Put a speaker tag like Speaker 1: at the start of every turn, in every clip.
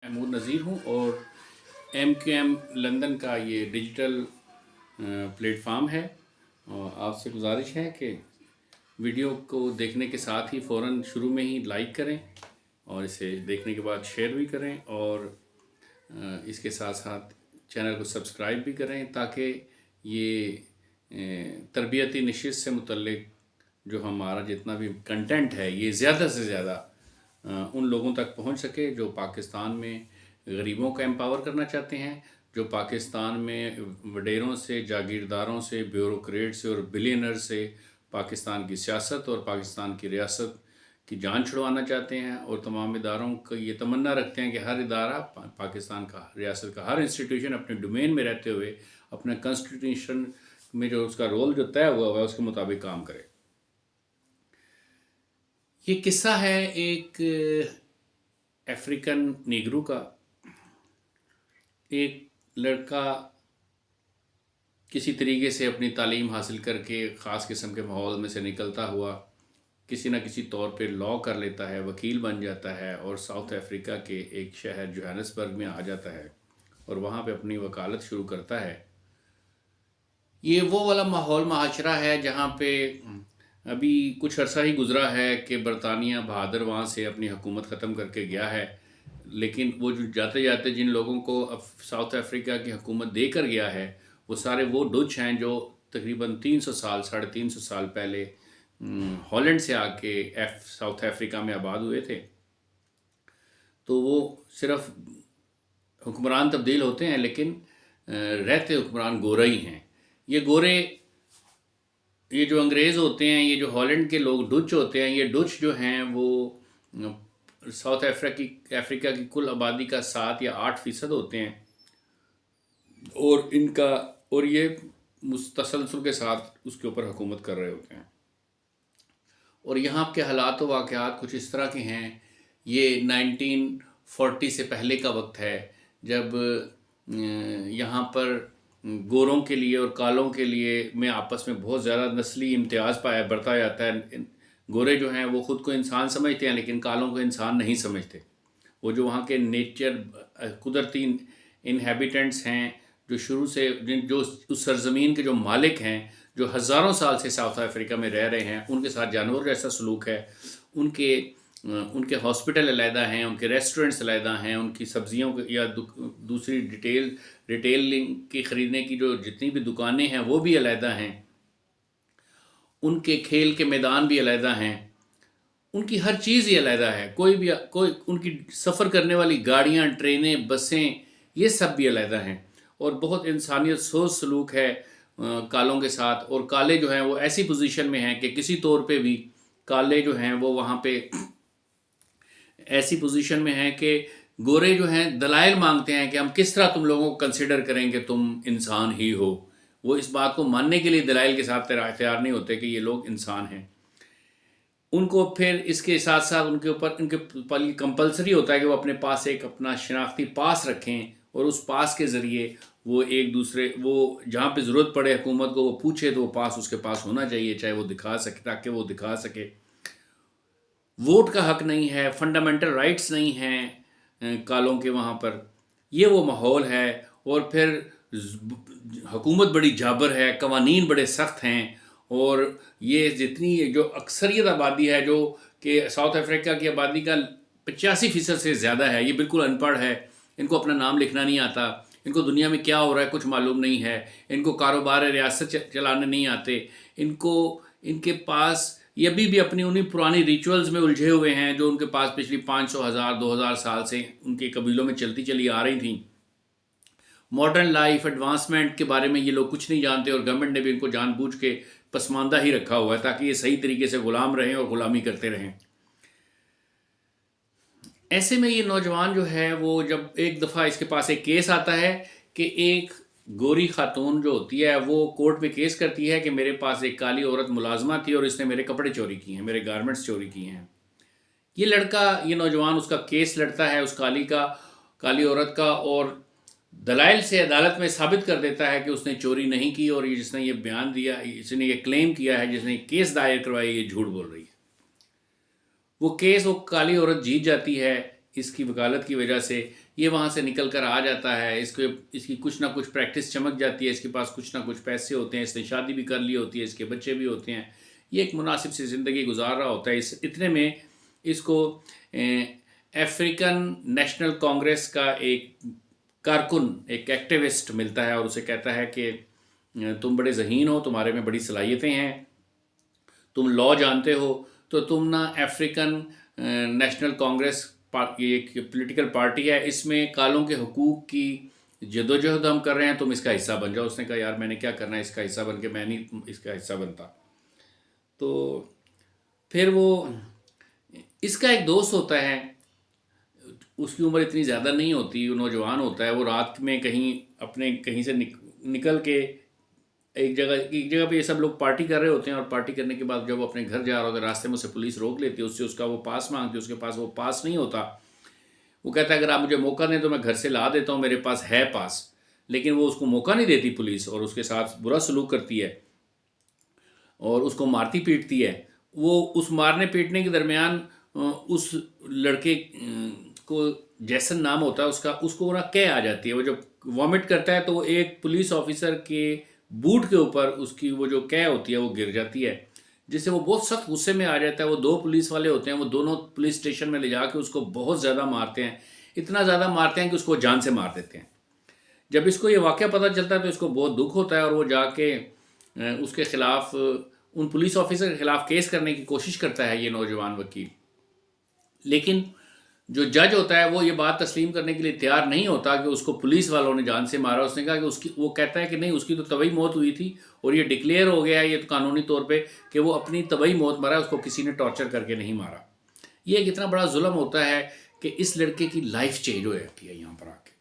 Speaker 1: محمود نذیر ہوں اور M Q M London کا یہ ڈیجیٹل پلیٹ فارم ہے، اور آپ سے گزارش ہے کہ ویڈیو کو دیکھنے کے ساتھ ہی فوراً شروع میں ہی لائک کریں اور اسے دیکھنے کے بعد شیئر بھی کریں، اور اس کے ساتھ ساتھ چینل کو سبسکرائب بھی کریں تاکہ یہ تربیتی نشست سے متعلق جو ہمارا جتنا بھی کنٹینٹ ہے یہ زیادہ سے زیادہ ان لوگوں تک پہنچ سکے جو پاکستان میں غریبوں کا امپاور کرنا چاہتے ہیں، جو پاکستان میں وڈیروں سے، جاگیرداروں سے، بیوروکریٹ سے اور بلینر سے پاکستان کی سیاست اور پاکستان کی ریاست کی جان چھڑوانا چاہتے ہیں، اور تمام اداروں کو یہ تمنا رکھتے ہیں کہ ہر ادارہ پاکستان کا، ریاست کا ہر انسٹیٹیوشن اپنے ڈومین میں رہتے ہوئے اپنے کنسٹیٹیوشن میں جو اس کا رول جو طے ہوا ہے اس کے مطابق کام کرے۔ یہ قصہ ہے ایک افریقن نیگرو کا۔ ایک لڑکا کسی طریقے سے اپنی تعلیم حاصل کر کے خاص قسم کے ماحول میں سے نکلتا ہوا کسی نہ کسی طور پہ لاء کر لیتا ہے، وکیل بن جاتا ہے، اور ساؤتھ افریقہ کے ایک شہر جوہانسبرگ میں آ جاتا ہے اور وہاں پہ اپنی وکالت شروع کرتا ہے۔ یہ وہ والا ماحول معاشرہ ہے جہاں پہ ابھی کچھ عرصہ ہی گزرا ہے کہ برطانیہ بہادر وہاں سے اپنی حکومت ختم کر کے گیا ہے، لیکن وہ جو جاتے جاتے جن لوگوں کو ساؤتھ افریقہ کی حکومت دے کر گیا ہے وہ سارے وہ ڈچ ہیں جو تقریباً 300 سال پہلے ہالینڈ سے آ کے ساؤتھ افریقہ میں آباد ہوئے تھے۔ تو وہ صرف حکمران تبدیل ہوتے ہیں لیکن رہتے حکمران گورے ہی ہیں۔ یہ گورے، یہ جو انگریز ہوتے ہیں، یہ جو ہالینڈ کے لوگ ڈچ ہوتے ہیں، یہ ڈچ جو ہیں وہ ساؤتھ افریقہ کی کل آبادی کا 7 یا 8% ہوتے ہیں، اور یہ تسلسل کے ساتھ اس کے اوپر حکومت کر رہے ہوتے ہیں۔ اور یہاں کے حالات و واقعات کچھ اس طرح کے ہیں۔ یہ 1940 سے پہلے کا وقت ہے جب یہاں پر گوروں کے لیے اور کالوں کے لیے میں آپس میں بہت زیادہ نسلی امتیاز برتا جاتا ہے۔ گورے جو ہیں وہ خود کو انسان سمجھتے ہیں لیکن کالوں کو انسان نہیں سمجھتے۔ وہ جو وہاں کے نیچر قدرتی انہیبیٹنٹس ہیں، جو شروع سے جو اس سرزمین کے جو مالک ہیں، جو ہزاروں سال سے ساؤتھ افریقہ میں رہ رہے ہیں، ان کے ساتھ جانور جیسا سلوک ہے۔ ان کے ہاسپٹل علیحدہ ہیں، ان کے ریسٹورنٹس علیحدہ ہیں، ان کی سبزیوں یا دوسری ریٹیلنگ کی خریدنے کی جو جتنی بھی دکانیں ہیں وہ بھی علیحدہ ہیں، ان کے کھیل کے میدان بھی علیحدہ ہیں، ان کی ہر چیز ہی علیحدہ ہے۔ کوئی ان کی سفر کرنے والی گاڑیاں، ٹرینیں، بسیں، یہ سب بھی علیحدہ ہیں، اور بہت انسانیت سوز سلوک ہے کالوں کے ساتھ۔ اور کالے جو ہیں وہ ایسی پوزیشن میں ہیں کہ کسی طور پہ بھی کالے جو ہیں وہ وہاں پہ ایسی پوزیشن میں ہیں کہ گورے جو ہیں دلائل مانگتے ہیں کہ ہم کس طرح تم لوگوں کو کنسیڈر کریں کہ تم انسان ہی ہو۔ وہ اس بات کو ماننے کے لیے دلائل کے ساتھ تیار نہیں ہوتے کہ یہ لوگ انسان ہیں۔ ان کو پھر اس کے ساتھ ساتھ ان کے کمپلسری ہوتا ہے کہ وہ اپنے پاس ایک اپنا شناختی پاس رکھیں، اور اس پاس کے ذریعے وہ ایک دوسرے، وہ جہاں پہ ضرورت پڑے حکومت کو وہ پوچھے تو وہ پاس اس کے پاس ہونا چاہیے، چاہے وہ دکھا سکے، تاکہ وہ دکھا سکے۔ ووٹ کا حق نہیں ہے، فنڈامنٹل رائٹس نہیں ہیں کالوں کے وہاں پر۔ یہ وہ ماحول ہے، اور پھر حکومت بڑی جابر ہے، قوانین بڑے سخت ہیں، اور یہ جتنی جو اکثریت آبادی ہے، جو کہ ساؤتھ افریقہ کی آبادی کا 85% سے زیادہ ہے، یہ بالکل ان پڑھ ہے۔ ان کو اپنا نام لکھنا نہیں آتا، ان کو دنیا میں کیا ہو رہا ہے کچھ معلوم نہیں ہے، ان کو کاروبار ریاست چلانے نہیں آتے، ان کے پاس یہ بھی اپنی انہی پرانی ریچولز میں الجھے ہوئے ہیں جو ان کے پاس پچھلی 500، 1000، 2000 سال سے ان کے قبیلوں میں چلی آ رہی تھیں۔ ماڈرن لائف، ایڈوانسمنٹ کے بارے میں یہ لوگ کچھ نہیں جانتے، اور گورنمنٹ نے بھی ان کو جان بوجھ کے پسماندہ ہی رکھا ہوا ہے تاکہ یہ صحیح طریقے سے غلام رہیں اور غلامی کرتے رہیں۔ ایسے میں یہ نوجوان جو ہے وہ جب ایک دفعہ اس کے پاس ایک کیس آتا ہے کہ ایک گوری خاتون جو ہوتی ہے وہ کورٹ میں کیس کرتی ہے کہ میرے پاس ایک کالی عورت ملازمہ تھی اور اس نے میرے کپڑے چوری کیے ہیں، میرے گارمنٹس چوری کیے ہیں۔ یہ لڑکا، یہ نوجوان اس کا کیس لڑتا ہے اس کالی عورت کا، اور دلائل سے عدالت میں ثابت کر دیتا ہے کہ اس نے چوری نہیں کی، اور جس نے یہ بیان دیا، اس نے یہ کلیم کیا ہے، جس نے کیس دائر کروائی، یہ جھوٹ بول رہی ہے۔ وہ کیس وہ کالی عورت جیت جاتی ہے اس کی وکالت کی وجہ سے۔ یہ وہاں سے نکل کر آ جاتا ہے، اس کی کچھ نہ کچھ پریکٹس چمک جاتی ہے، اس کے پاس کچھ نہ کچھ پیسے ہوتے ہیں، اس نے شادی بھی کر لی ہوتی ہے، اس کے بچے بھی ہوتے ہیں، یہ ایک مناسب سی زندگی گزار رہا ہوتا ہے۔ اتنے میں اس کو افریقن نیشنل کانگریس کا ایک کارکن، ایک ایکٹیوسٹ ملتا ہے اور اسے کہتا ہے کہ تم بڑے ذہین ہو، تمہارے میں بڑی صلاحیتیں ہیں، تم لا جانتے ہو، تو تم نا افریقن نیشنل کانگریس ایک پولیٹیکل پارٹی ہے، اس میں کالوں کے حقوق کی جدوجہد ہم کر رہے ہیں، تم اس کا حصہ بن جاؤ۔ اس نے کہا یار میں نے کیا کرنا ہے اس کا حصہ بن کے، میں نہیں اس کا حصہ بنتا۔ تو پھر وہ اس کا ایک دوست ہوتا ہے، اس کی عمر اتنی زیادہ نہیں ہوتی، وہ نوجوان ہوتا ہے، وہ رات میں کہیں سے نکل کے ایک جگہ پہ یہ سب لوگ پارٹی کر رہے ہوتے ہیں، اور پارٹی کرنے کے بعد جب وہ اپنے گھر جا رہا ہوتا ہے، راستے میں اسے پولیس روک لیتی ہے، اس سے اس کا وہ پاس مانگتی ہے، اس کے پاس وہ پاس نہیں ہوتا۔ وہ کہتا ہے اگر آپ مجھے موقع دیں تو میں گھر سے لا دیتا ہوں، میرے پاس ہے پاس، لیکن وہ اس کو موقع نہیں دیتی پولیس، اور اس کے ساتھ برا سلوک کرتی ہے اور اس کو مارتی پیٹتی ہے۔ وہ اس مارنے پیٹنے کے درمیان اس لڑکے کو، جیسن نام ہوتا ہے اس کو نا کہہ آ جاتی ہے، وہ جب وامٹ کرتا ہے تو وہ ایک پولیس آفیسر کے بوٹ کے اوپر اس کی وہ جو کہہ ہوتی ہے وہ گر جاتی ہے، جس سے وہ بہت سخت غصے میں آ جاتا ہے۔ وہ دو پولیس والے ہوتے ہیں، وہ دونوں پولیس اسٹیشن میں لے جا کے اس کو بہت زیادہ مارتے ہیں، اتنا زیادہ مارتے ہیں کہ اس کو جان سے مار دیتے ہیں۔ جب اس کو یہ واقعہ پتہ چلتا ہے تو اس کو بہت دکھ ہوتا ہے، اور وہ جا کے اس کے خلاف، ان پولیس آفیسر کے خلاف کیس کرنے کی کوشش کرتا ہے یہ نوجوان وکیل، لیکن جو جج ہوتا ہے وہ یہ بات تسلیم کرنے کے لیے تیار نہیں ہوتا کہ اس کو پولیس والوں نے جان سے مارا۔ اس نے کہا کہ وہ کہتا ہے کہ نہیں، اس کی تو طبعی موت ہوئی تھی، اور یہ ڈکلیئر ہو گیا ہے یہ قانونی طور پہ کہ وہ اپنی طبعی موت مرا ہے، اس کو کسی نے ٹارچر کر کے نہیں مارا۔ یہ ایک اتنا بڑا ظلم ہوتا ہے کہ اس لڑکے کی لائف چینج ہو جاتی ہے یہاں پر آ کے۔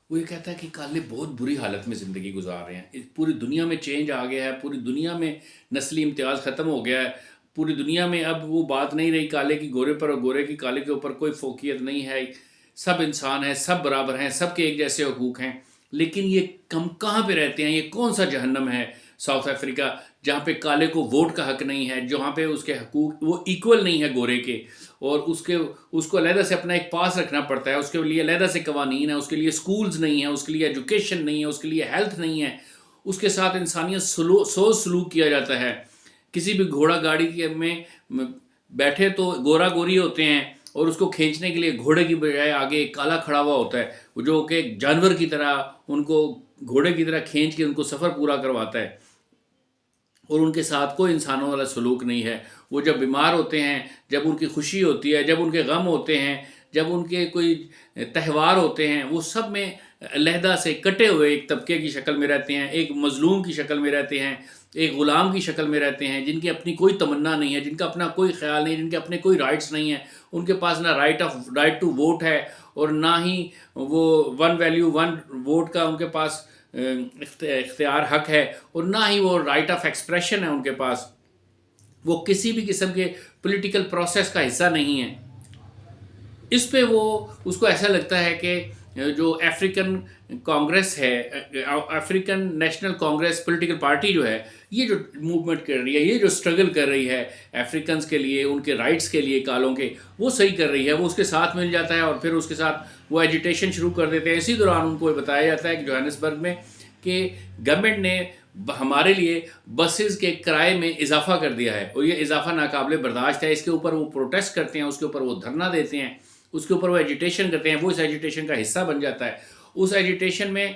Speaker 1: وہ یہ کہتا ہے کہ کالے بہت بری حالت میں زندگی گزار رہے ہیں، پوری دنیا میں چینج آ گیا ہے، پوری دنیا میں نسلی امتیاز ختم ہو گیا ہے، پوری دنیا میں اب وہ بات نہیں رہی کالے کی گورے پر اور گورے کی کالے کے اوپر کوئی فوقیت نہیں ہے، سب انسان ہیں، سب برابر ہیں، سب کے ایک جیسے حقوق ہیں۔ لیکن یہ کہاں پہ رہتے ہیں؟ یہ کون سا جہنم ہے ساؤتھ افریقہ جہاں پہ کالے کو ووٹ کا حق نہیں ہے، جہاں پہ اس کے حقوق وہ ایکول نہیں ہے گورے کے، اور اس کو علیحدہ سے اپنا ایک پاس رکھنا پڑتا ہے، اس کے لیے علیحدہ سے قوانین ہیں، اس کے لیے سکولز نہیں ہیں، اس کے لیے ایجوکیشن نہیں ہے، اس کے لیے ہیلتھ نہیں ہے، اس کے ساتھ انسانیت سوچ سلوک کیا جاتا ہے۔ کسی بھی گھوڑا گاڑی میں بیٹھے تو گورا گوری ہوتے ہیں، اور اس کو کھینچنے کے لیے گھوڑے کی بجائے آگے ایک کالا کھڑا ہوا ہوتا ہے، جو کہ ایک جانور کی طرح ان کو گھوڑے کی طرح کھینچ کے ان کو سفر پورا کرواتا ہے، اور ان کے ساتھ کوئی انسانوں والا سلوک نہیں ہے۔ وہ جب بیمار ہوتے ہیں، جب ان کی خوشی ہوتی ہے، جب ان کے غم ہوتے ہیں، جب ان کے کوئی تہوار ہوتے ہیں، وہ سب میں علیحدہ سے کٹے ہوئے ایک طبقے کی شکل میں رہتے ہیں، ایک مظلوم کی شکل میں رہتے ہیں، ایک غلام کی شکل میں رہتے ہیں، جن کی اپنی کوئی تمنا نہیں ہے، جن کا اپنا کوئی خیال نہیں، جن کے اپنے کوئی رائٹس نہیں ہیں، ان کے پاس نہ رائٹ ٹو ووٹ ہے، اور نہ ہی وہ ون ویلیو ون ووٹ کا ان کے پاس اختیار حق ہے، اور نہ ہی وہ رائٹ آف ایکسپریشن ہے ان کے پاس۔ وہ کسی بھی قسم کے پولیٹیکل پروسیس کا حصہ نہیں ہے۔ اس پہ اس کو ایسا لگتا ہے کہ جو افریقن کانگریس ہے، African national Congress political party جو ہے، یہ جو موومنٹ کر رہی ہے، یہ جو سٹرگل کر رہی ہے افریقنز کے لیے، ان کے رائٹس کے لیے، کالوں کے، وہ صحیح کر رہی ہے۔ وہ اس کے ساتھ مل جاتا ہے، اور پھر اس کے ساتھ وہ ایجیٹیشن شروع کر دیتے ہیں۔ اسی دوران ان کو بتایا جاتا ہے کہ جوہانسبرگ میں کہ گورنمنٹ نے ہمارے لیے بسز کے کرائے میں اضافہ کر دیا ہے، اور یہ اضافہ ناقابل برداشت ہے۔ اس کے اوپر وہ پروٹیسٹ کرتے ہیں، اس کے اوپر وہ دھرنا دیتے ہیں، اس کے اوپر وہ ایجیٹیشن کرتے ہیں۔ وہ اس ایجیٹیشن کا حصہ بن جاتا ہے۔ اس ایجیٹیشن میں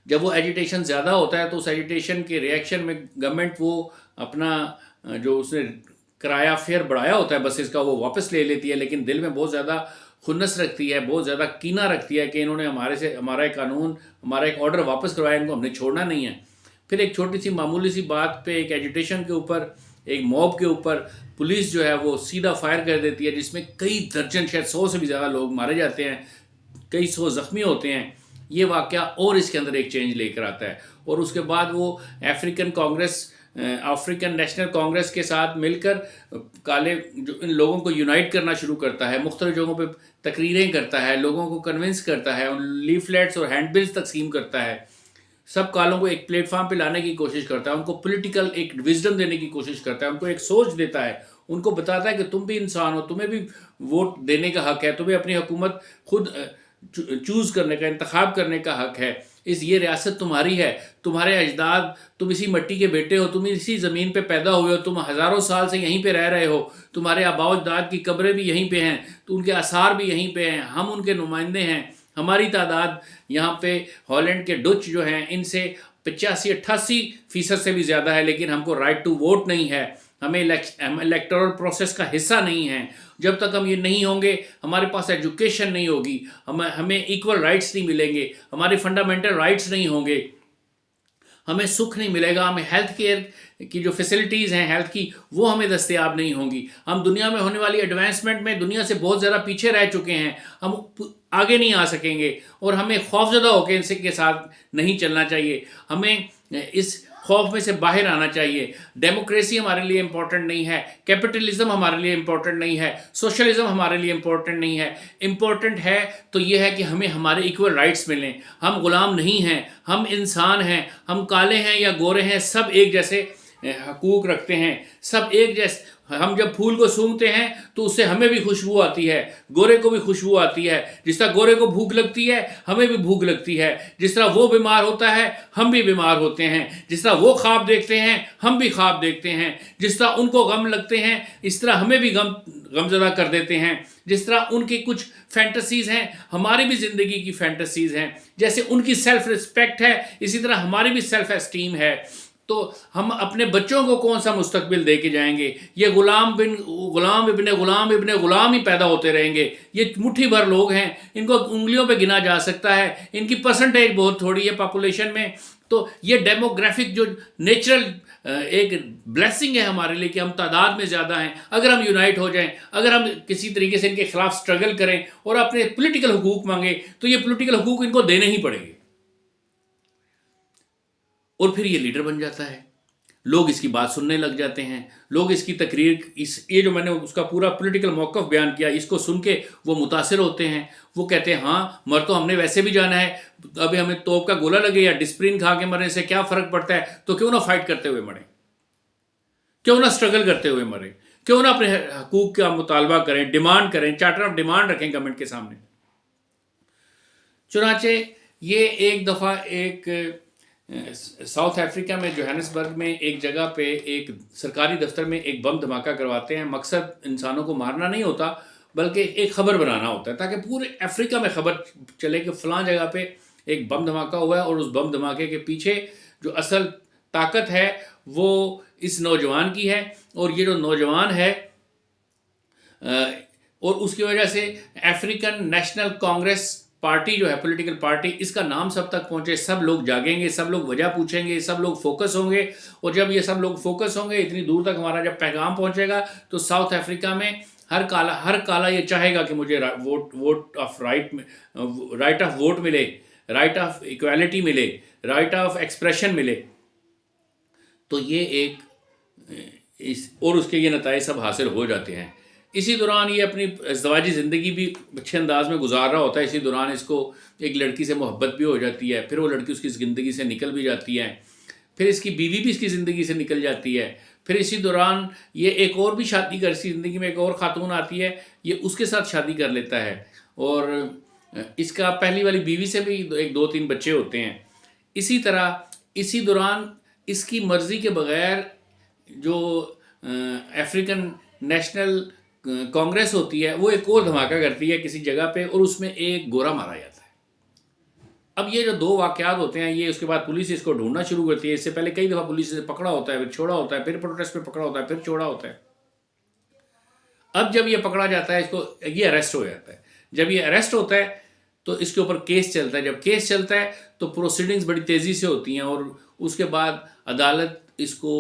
Speaker 1: جب وہ ایجیٹیشن زیادہ ہوتا ہے تو اس ایجیٹیشن کے ریئیکشن میں گورنمنٹ وہ اپنا جو اس نے کرایہ فیئر بڑھایا ہوتا ہے بسز کا، وہ واپس لے لیتی ہے، لیکن دل میں بہت زیادہ خنس رکھتی ہے، بہت زیادہ کینہ رکھتی ہے کہ انہوں نے ہمارا ایک قانون، ہمارا ایک آرڈر واپس کروایا، ان کو ہم نے چھوڑنا نہیں ہے۔ پھر ایک چھوٹی سی معمولی سی بات پہ، ایک ایجیٹیشن کے اوپر، ایک موب کے اوپر پولیس جو ہے وہ سیدھا فائر کر دیتی ہے، جس میں کئی درجن، شاید 100 سے بھی زیادہ لوگ مارے جاتے ہیں، کئی 100 زخمی ہوتے ہیں۔ یہ واقعہ اور اس کے اندر ایک چینج لے کر آتا ہے، اور اس کے بعد وہ افریقن نیشنل کانگریس کے ساتھ مل کر کالے جو ان لوگوں کو یونائٹ کرنا شروع کرتا ہے، مختلف جگہوں پہ تقریریں کرتا ہے، لوگوں کو کنونس کرتا ہے، لیفلیٹس اور ہینڈ بلز تقسیم کرتا ہے، سب کالوں کو ایک پلیٹ فارم پہ لانے کی کوشش کرتا ہے، ان کو پولیٹیکل ایک وزڈم دینے کی کوشش کرتا ہے، ان کو ایک سوچ دیتا ہے، ان کو بتاتا ہے کہ تم بھی انسان ہو، تمہیں بھی ووٹ دینے کا حق ہے، تمہیں اپنی حکومت خود چوز کرنے کا، انتخاب کرنے کا حق ہے، یہ ریاست تمہاری ہے، تمہارے اجداد، تم اسی مٹی کے بیٹے ہو، تم اسی زمین پہ پیدا ہوئے ہو، تم ہزاروں سال سے یہیں پہ رہ رہے ہو، تمہارے آباء و اجداد کی قبریں بھی یہیں پہ ہیں، تو ان کے آثار بھی یہیں پہ ہیں، ہم ان کے نمائندے ہیں، ہماری تعداد یہاں پہ ہالینڈ کے ڈچ جو ہیں ان سے 85-88% سے بھی زیادہ ہے، لیکن ہم کو رائٹ ٹو ووٹ نہیں ہے، ہم الیکٹورل پروسیس کا حصہ نہیں ہیں۔ جب تک ہم یہ نہیں ہوں گے، ہمارے پاس ایجوکیشن نہیں ہوگی، ہمیں ایکول رائٹس نہیں ملیں گے، ہمارے فنڈامنٹل رائٹس نہیں ہوں گے، ہمیں سکھ نہیں ملے گا، ہمیں ہیلتھ کیئر کی جو فیسلٹیز ہیں ہیلتھ کی وہ ہمیں دستیاب نہیں ہوں گی، ہم دنیا میں ہونے والی ایڈوانسمنٹ میں دنیا سے بہت زیادہ پیچھے رہ چکے ہیں، ہم آگے نہیں آ سکیں گے، اور ہمیں خوفزدہ ہو کے ان کے ساتھ نہیں چلنا چاہیے، ہمیں اس خوف میں سے باہر آنا چاہیے۔ ڈیموکریسی ہمارے لیے امپورٹنٹ نہیں ہے، کیپٹلزم ہمارے لیے امپورٹنٹ نہیں ہے، سوشلزم ہمارے لیے امپورٹنٹ نہیں ہے، امپورٹنٹ ہے تو یہ ہے کہ ہمیں ہمارے ایکول رائٹس ملیں، ہم غلام نہیں ہیں، ہم انسان ہیں، ہم کالے ہیں یا گورے ہیں، سب ایک جیسے حقوق رکھتے ہیں، سب ایک جیسے، ہم جب پھول کو سونگھتے ہیں تو اس سے ہمیں بھی خوشبو آتی ہے، گورے کو بھی خوشبو آتی ہے، جس طرح گورے کو بھوک لگتی ہے ہمیں بھی بھوک لگتی ہے، جس طرح وہ بیمار ہوتا ہے ہم بھی بیمار ہوتے ہیں، جس طرح وہ خواب دیکھتے ہیں ہم بھی خواب دیکھتے ہیں، جس طرح ان کو غم لگتے ہیں اس طرح ہمیں بھی غمزدہ کر دیتے ہیں، جس طرح ان کی کچھ فینٹسیز ہیں ہماری بھی زندگی کی فینٹسیز ہیں، جیسے ان کی سیلف رسپیکٹ ہے اسی طرح ہماری بھی سیلف اسٹیم ہے، تو ہم اپنے بچوں کو کون سا مستقبل دے کے جائیں گے؟ یہ غلام ابن غلام ہی پیدا ہوتے رہیں گے، یہ مٹھی بھر لوگ ہیں، ان کو انگلیوں پہ گنا جا سکتا ہے، ان کی پرسنٹیج بہت تھوڑی ہے پاپولیشن میں، تو یہ ڈیموگرافک جو نیچرل ایک بلیسنگ ہے ہمارے لیے کہ ہم تعداد میں زیادہ ہیں، اگر ہم یونائٹ ہو جائیں، اگر ہم کسی طریقے سے ان کے خلاف سٹرگل کریں اور اپنے پولیٹیکل حقوق مانگیں تو یہ پولیٹیکل حقوق ان کو دینے ہی پڑیں گے، اور پھر یہ لیڈر بن جاتا ہے، لوگ اس کی بات سننے لگ جاتے ہیں، لوگ اس کی تقریر یہ جو میں نے اس کا پورا پولیٹیکل موقف بیان کیا اس کو سن کے وہ متاثر ہوتے ہیں، وہ کہتے ہیں ہاں مر تو ہم نے ویسے بھی جانا ہے، ابھی ہمیں توپ کا گولہ لگے یا ڈسپرین کھا کے مرنے سے کیا فرق پڑتا ہے، تو کیوں نہ فائٹ کرتے ہوئے مریں، کیوں نہ سٹرگل کرتے ہوئے مریں، کیوں نہ اپنے حقوق کا مطالبہ کریں، ڈیمانڈ کریں، چارٹر آف ڈیمانڈ رکھیں گورنمنٹ کے سامنے۔ چنانچہ یہ ایک دفعہ ایک ساؤتھ افریقہ میں جوہانسبرگ میں ایک جگہ پہ ایک سرکاری دفتر میں ایک بم دھماکہ کرواتے ہیں، مقصد انسانوں کو مارنا نہیں ہوتا بلکہ ایک خبر بنانا ہوتا ہے تاکہ پورے افریقہ میں خبر چلے کہ فلاں جگہ پہ ایک بم دھماکہ ہوا ہے، اور اس بم دھماکے کے پیچھے جو اصل طاقت ہے وہ اس نوجوان کی ہے، اور یہ جو نوجوان ہے اور اس کی وجہ سے افریقن نیشنل کانگریس پارٹی جو ہے پولیٹیکل پارٹی، اس کا نام سب تک پہنچے، سب لوگ جاگیں گے، سب لوگ وجہ پوچھیں گے، سب لوگ فوکس ہوں گے، اور جب یہ سب لوگ فوکس ہوں گے اتنی دور تک ہمارا جب پیغام پہنچے گا تو ساؤتھ افریقہ میں ہر کالا یہ چاہے گا کہ مجھے vote of right of vote ملے، رائٹ آف ایکویلٹی ملے، رائٹ آف ایکسپریشن ملے، تو یہ ایک اور اس کے یہ نتائج سب حاصل ہو جاتے ہیں۔ اسی دوران یہ اپنی ازدواجی زندگی بھی اچھے انداز میں گزار رہا ہوتا ہے، اسی دوران اس کو ایک لڑکی سے محبت بھی ہو جاتی ہے، پھر وہ لڑکی اس کی زندگی سے نکل بھی جاتی ہے، پھر اس کی بیوی بھی اس کی زندگی سے نکل جاتی ہے، پھر اسی دوران یہ ایک اور بھی شادی کر سی زندگی میں ایک اور خاتون آتی ہے، یہ اس کے ساتھ شادی کر لیتا ہے، اور اس کا پہلی والی بیوی سے بھی ایک 2-3 بچے ہوتے ہیں۔ اسی طرح اسی دوران اس کی مرضی کے بغیر جو افریقن نیشنل کانگریس ہوتی ہے وہ ایک اور دھماکہ کرتی ہے کسی جگہ پہ، اور اس میں ایک گورا مارا جاتا ہے۔ اب یہ جو 2 واقعات ہوتے ہیں یہ اس کے بعد پولیس اس کو ڈھونڈنا شروع کرتی ہے، اس سے پہلے کئی دفعہ پولیس سے پکڑا ہوتا ہے، پھر چھوڑا ہوتا ہے، پھر پروٹیسٹ پہ پکڑا ہوتا ہے، پھر چھوڑا ہوتا ہے۔ اب جب یہ پکڑا جاتا ہے اس کو یہ اریسٹ ہو جاتا ہے، جب یہ اریسٹ ہوتا ہے تو اس کے اوپر کیس چلتا ہے، جب کیس چلتا ہے تو پروسیڈنگز بڑی تیزی سے ہوتی ہیں، اور اس کے بعد عدالت اس کو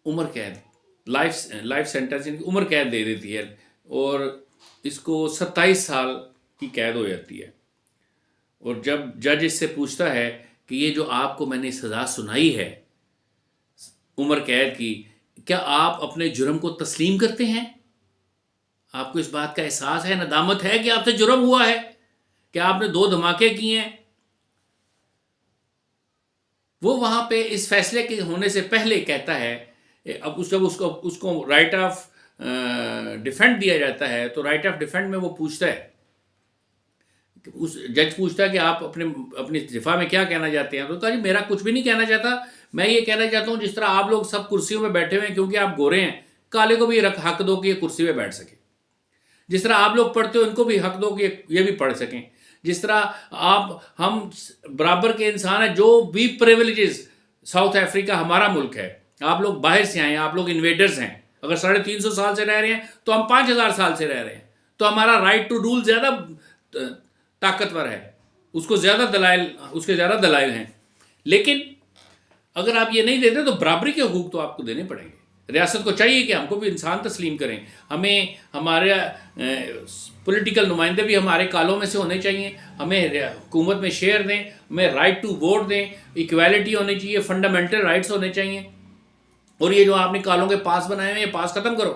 Speaker 1: عمر قید لائف سینٹنس عمر قید دے دیتی ہے، اور اس کو 27 سال کی قید ہو جاتی ہے، اور جب جج اس سے پوچھتا ہے کہ یہ جو آپ کو میں نے سزا سنائی ہے عمر قید کی، کیا آپ اپنے جرم کو تسلیم کرتے ہیں؟ آپ کو اس بات کا احساس ہے، ندامت ہے کہ آپ سے جرم ہوا ہے، کہ آپ نے 2 دھماکے کیے ہیں، وہ وہاں پہ اس فیصلے کے ہونے سے پہلے کہتا ہے، اب جب اس کو رائٹ آف ڈیفینڈ دیا جاتا ہے تو رائٹ آف ڈیفینڈ میں وہ پوچھتا ہے، اس جج پوچھتا ہے کہ آپ اپنی دفاع میں کیا کہنا چاہتے ہیں، تو کہا جی میرا کچھ بھی نہیں کہنا چاہتا، میں یہ کہنا چاہتا ہوں جس طرح آپ لوگ سب کرسیوں میں بیٹھے ہوئے ہیں کیونکہ آپ گورے ہیں، کالے کو بھی حق دو کہ یہ کرسی پہ بیٹھ سکے، جس طرح آپ لوگ پڑھتے ہو ان کو بھی حق دو کہ یہ بھی پڑھ سکیں، جس طرح ہم برابر کے انسان ہیں، جو بھی پریویلیجز، ساؤتھ افریقہ ہمارا ملک ہے، آپ لوگ باہر سے آئے ہیں، آپ لوگ انویڈرز ہیں، اگر 350 سال سے رہ رہے ہیں تو ہم 5000 سال سے رہ رہے ہیں، تو ہمارا رائٹ ٹو رول زیادہ طاقتور ہے، اس کے زیادہ دلائل ہیں، لیکن اگر آپ یہ نہیں دیتے تو برابری کے حقوق تو آپ کو دینے پڑیں گے۔ ریاست کو چاہیے کہ ہم کو بھی انسان تسلیم کریں، ہمیں ہمارے پولیٹیکل نمائندے بھی ہمارے کالوں میں سے ہونے چاہیے، ہمیں حکومت میں شیئر دیں، ہمیں رائٹ ٹو ووٹ دیں، ایکویلٹی ہونی چاہیے، فنڈامنٹل رائٹس ہونے چاہیے، اور یہ جو آپ نے کالوں کے پاس بنائے ہیں یہ پاس ختم کرو۔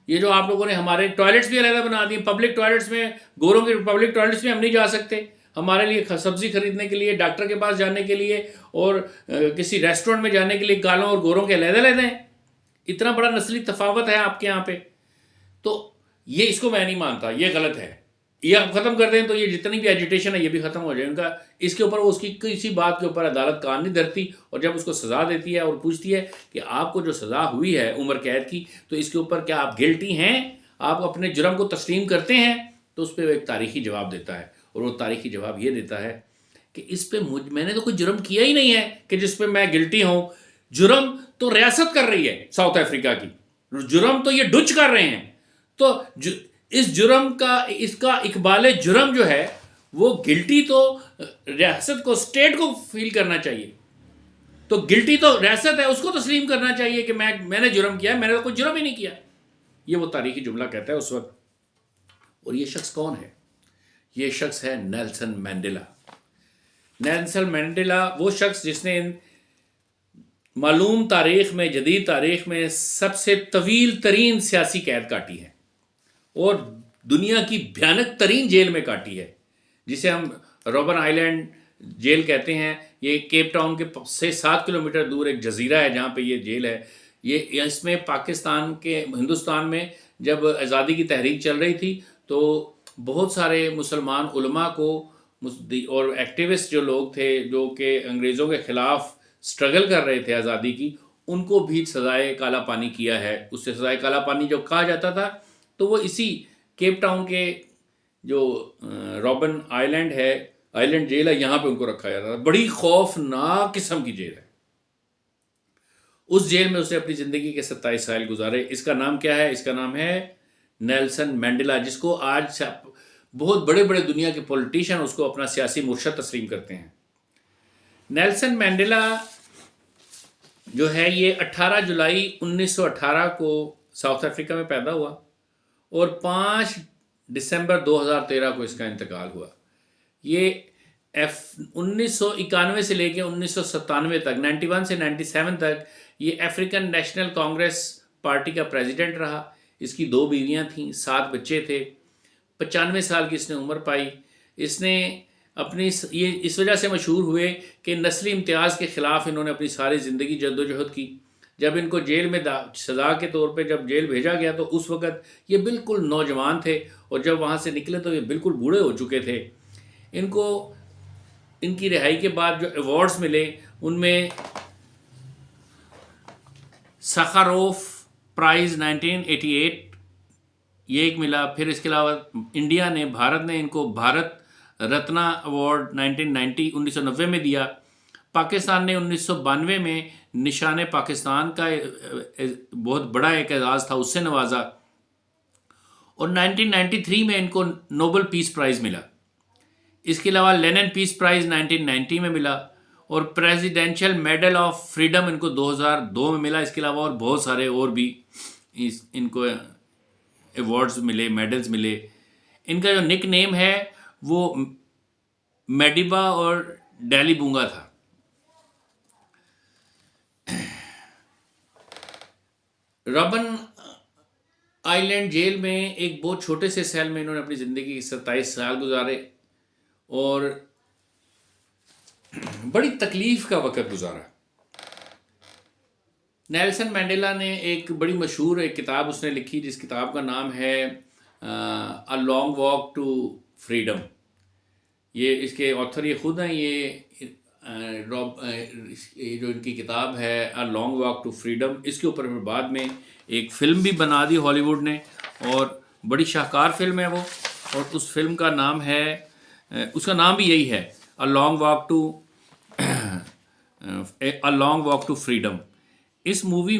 Speaker 1: یہ جو آپ لوگوں نے ہمارے ٹوائلٹس بھی علیحدہ بنا دی، پبلک ٹوائلٹس میں، گوروں کے پبلک ٹوائلٹس میں ہم نہیں جا سکتے، ہمارے لیے سبزی خریدنے کے لیے، ڈاکٹر کے پاس جانے کے لیے، اور کسی ریسٹورنٹ میں جانے کے لیے کالوں اور گوروں کے علیحدہ علیحدہ ہیں۔ اتنا بڑا نسلی تفاوت ہے آپ کے یہاں پہ، تو یہ اس کو میں نہیں مانتا، یہ غلط ہے، یہ آپ ختم کر دیں تو یہ جتنی بھی ایجیٹیشن ہے یہ بھی ختم ہو جائے ان کا۔ اس کے اوپر وہ اس کی کسی بات کے اوپر عدالت کان نہیں دھرتی، اور جب اس کو سزا دیتی ہے اور پوچھتی ہے کہ آپ کو جو سزا ہوئی ہے عمر قید کی تو اس کے اوپر کیا آپ گلٹی ہیں، آپ اپنے جرم کو تسلیم کرتے ہیں، تو اس پہ وہ ایک تاریخی جواب دیتا ہے، اور وہ تاریخی جواب یہ دیتا ہے کہ اس پہ میں نے تو کوئی جرم کیا ہی نہیں ہے کہ جس پہ میں گلٹی ہوں، جرم تو ریاست کر رہی ہے ساؤتھ افریقہ کی، جرم تو یہ ڈچ کر رہے ہیں، تو اس جرم کا، اس کا اقبال جرم جو ہے وہ گلٹی تو ریاست کو، اسٹیٹ کو فیل کرنا چاہیے، تو گلٹی تو ریاست ہے، اس کو تسلیم کرنا چاہیے کہ میں نے جرم کیا ہے، میں نے تو کوئی جرم ہی نہیں کیا۔ یہ وہ تاریخی جملہ کہتا ہے اس وقت۔ اور یہ شخص کون ہے؟ یہ شخص ہے نیلسن مینڈیلا۔ نیلسن مینڈیلا وہ شخص جس نے معلوم تاریخ میں، جدید تاریخ میں سب سے طویل ترین سیاسی قید کاٹی ہے، اور دنیا کی بھیانک ترین جیل میں کاٹی ہے، جسے ہم روبن آئیلینڈ جیل کہتے ہیں۔ یہ کیپ ٹاؤن کے سے 7 کلومیٹر دور ایک جزیرہ ہے جہاں پہ یہ جیل ہے۔ یہ اس میں ہندوستان میں جب آزادی کی تحریک چل رہی تھی تو بہت سارے مسلمان علماء کو اور ایکٹیوسٹ جو لوگ تھے جو کہ انگریزوں کے خلاف سٹرگل کر رہے تھے آزادی کی، ان کو بھی سزائے کالا پانی کیا ہے۔ اس سے سزائے کالا پانی جو کہا جاتا تھا تو وہ اسی کیپ ٹاؤن کے جو روبن آئیلینڈ جیل ہے، یہاں پہ ان کو رکھا جاتا تھا۔ بڑی خوفناک قسم کی جیل ہے۔ اس جیل میں اس نے اپنی زندگی کے 27 سال گزارے۔ اس کا نام کیا ہے؟ اس کا نام ہے نیلسن مینڈیلا، جس کو آج بہت بڑے بڑے دنیا کے پولیٹیشین اس کو اپنا سیاسی مرشد تسلیم کرتے ہیں۔ نیلسن مینڈیلا جو ہے یہ 18 جولائی 1918 کو ساؤتھ افریقہ میں پیدا ہوا، اور 5 دسمبر 2013 کو اس کا انتقال ہوا۔ یہ 1991 سے لے کے 1997 تک، 91 سے 97 تک یہ افریقن نیشنل کانگریس پارٹی کا پریزیڈنٹ رہا۔ اس کی 2 بیویاں تھیں، 7 بچے تھے۔ 95 سال کی اس نے عمر پائی۔ اس نے یہ اس وجہ سے مشہور ہوئے کہ نسلی امتیاز کے خلاف انہوں نے اپنی ساری زندگی جدوجہد کی۔ جب ان کو جیل میں سزا کے طور پہ جب جیل بھیجا گیا تو اس وقت یہ بالکل نوجوان تھے، اور جب وہاں سے نکلے تو یہ بالکل بوڑھے ہو چکے تھے۔ ان کو ان کی رہائی کے بعد جو ایوارڈز ملے ان میں سخاروف پرائز 1988 یہ ایک ملا، پھر اس کے علاوہ انڈیا نے، بھارت نے ان کو بھارت رتنا ایوارڈ 1990 میں دیا۔ پاکستان نے 1992 میں نشان پاکستان کا بہت بڑا ایک اعزاز تھا، اس سے نوازا، اور 1993 میں ان کو نوبل پیس پرائز ملا۔ اس کے علاوہ لینن پیس پرائز 1990 میں ملا، اور پریزیڈینشل میڈل آف فریڈم ان کو 2002 میں ملا۔ اس کے علاوہ اور بہت سارے اور بھی ان کو ایوارڈز ملے، میڈلز ملے۔ ان کا جو نک نیم ہے وہ میڈیبا اور ڈیلی بونگا تھا۔ رابن آئیلینڈ جیل میں ایک بہت چھوٹے سے سیل میں انہوں نے اپنی زندگی کے 27 سال گزارے، اور بڑی تکلیف کا وقت گزارا۔ نیلسن مینڈیلا نے ایک بڑی مشہور ایک کتاب اس نے لکھی، جس کتاب کا نام ہے a long walk to freedom. یہ اس کے آتھر یہ خود ہیں، یہ جو ان کی کتاب ہے a long walk to freedom, اس کے اوپر بعد میں ایک فلم بھی بنا دی ہالی ووڈ نے، اور بڑی شاہکار فلم ہے وہ، اور اس فلم کا نام ہے، اس کا نام بھی یہی ہے، a long walk to a long walk to freedom. اس مووی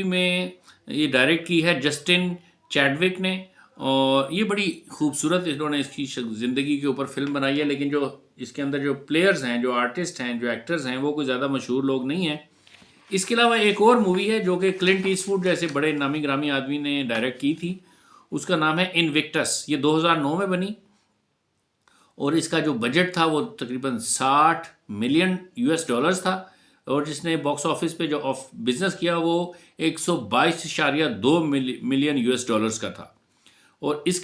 Speaker 1: میں یہ ڈائریکٹ کی ہے جسٹن چیڈوک نے، اور یہ بڑی خوبصورت انہوں نے اس کی زندگی کے اوپر فلم بنائی ہے، لیکن جو اس کے اندر جو پلیئرز ہیں، جو آرٹسٹ ہیں، جو ایکٹرز ہیں، وہ کوئی زیادہ مشہور لوگ نہیں ہیں۔ اس کے علاوہ ایک اور مووی ہے جو کہ کلنٹ ایسٹ ووڈ جیسے بڑے نامی گرامی آدمی نے ڈائریکٹ کی تھی، اس کا نام ہے انوکٹس۔ یہ 2009 میں بنی، اور اس کا جو بجٹ تھا وہ تقریباً $60 ملین تھا، اور جس نے باکس آفس پہ جو بزنس کیا وہ 122.2 ملین کا تھا۔ اور اس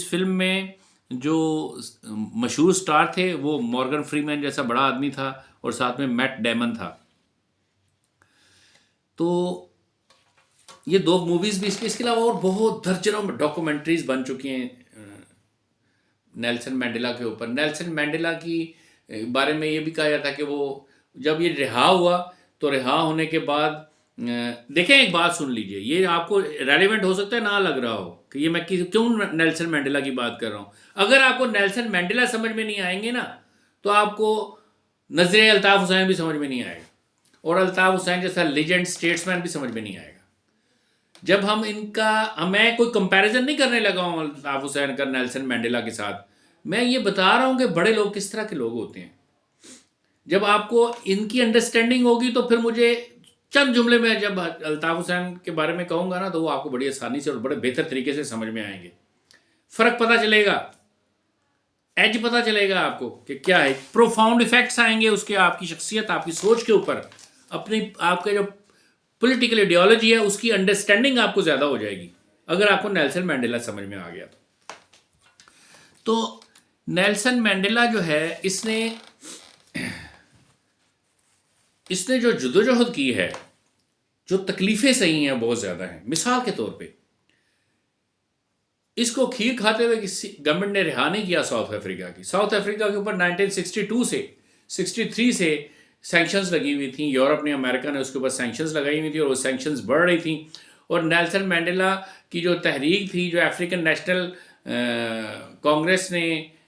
Speaker 1: فلم میں جو مشہور سٹار تھے وہ مورگن فریمین جیسا بڑا آدمی تھا، اور ساتھ میں میٹ ڈیمن تھا۔ تو یہ دو موویز بھی اس کے علاوہ اور بہت درجنوں میں ڈاکومنٹریز بن چکی ہیں نیلسن مینڈیلا کے اوپر۔ نیلسن مینڈیلا کی بارے میں یہ بھی کہا جاتا ہے کہ وہ جب یہ رہا ہوا تو رہا ہونے کے بعد، دیکھیں ایک بات سن لیجئے، یہ آپ کو ریلیونٹ ہو سکتا ہے نہ لگ رہا ہو کہ یہ میں کیوں نیلسن مینڈیلا کی بات کر رہا ہوں۔ اگر آپ کو نیلسن مینڈیلا سمجھ میں نہیں آئیں گے نا، تو آپ کو نظریہ الطاف حسین بھی سمجھ میں نہیں آئے گا، اور الطاف حسین جیسا لیجنڈ اسٹیٹس مین بھی سمجھ میں نہیں آئے گا۔ جب میں کوئی کمپیریزن نہیں کرنے لگا ہوں الطاف حسین کا نیلسن مینڈیلا کے ساتھ، میں یہ بتا رہا ہوں کہ بڑے لوگ کس طرح کے لوگ ہوتے ہیں۔ جب آپ کو ان کی انڈرسٹینڈنگ ہوگی تو پھر مجھے چند جملے میں جب الطاف حسین کے بارے میں کہوں گا نا، تو وہ آپ کو بڑی آسانی سے اور بڑے بہتر طریقے سے سمجھ میں آئیں گے۔ فرق پتہ چلے گا، ایج پتہ چلے گا آپ کو کہ کیا ہے، پروفاؤنڈ ایفیکٹس آئیں گے اس کے، آپ کی شخصیت، آپ کی سوچ کے اوپر، آپ کا جو پولیٹیکل ایڈیالوجی ہے اس کی انڈرسٹینڈنگ آپ کو زیادہ ہو جائے گی، اگر آپ کو نیلسن مینڈیلا سمجھ میں آ گیا تو نیلسن مینڈیلا جو ہے، اس نے جو جدوجہد کی ہے، جو تکلیفیں سہی ہیں بہت زیادہ ہیں۔ مثال کے طور پہ اس کو کھیر کھاتے ہوئے کسی گورنمنٹ نے رہا نہیں کیا ساؤتھ افریقہ کی۔ ساؤتھ افریقہ کے اوپر 1962 سے 63 سے سینکشنز لگی ہوئی تھیں، یورپ نے، امریکہ نے اس کے اوپر سینکشنز لگائی ہوئی تھی، اور وہ سینکشنز بڑھ رہی تھیں۔ اور نیلسن مینڈیلا کی جو تحریک تھی، جو افریقن نیشنل کانگریس نے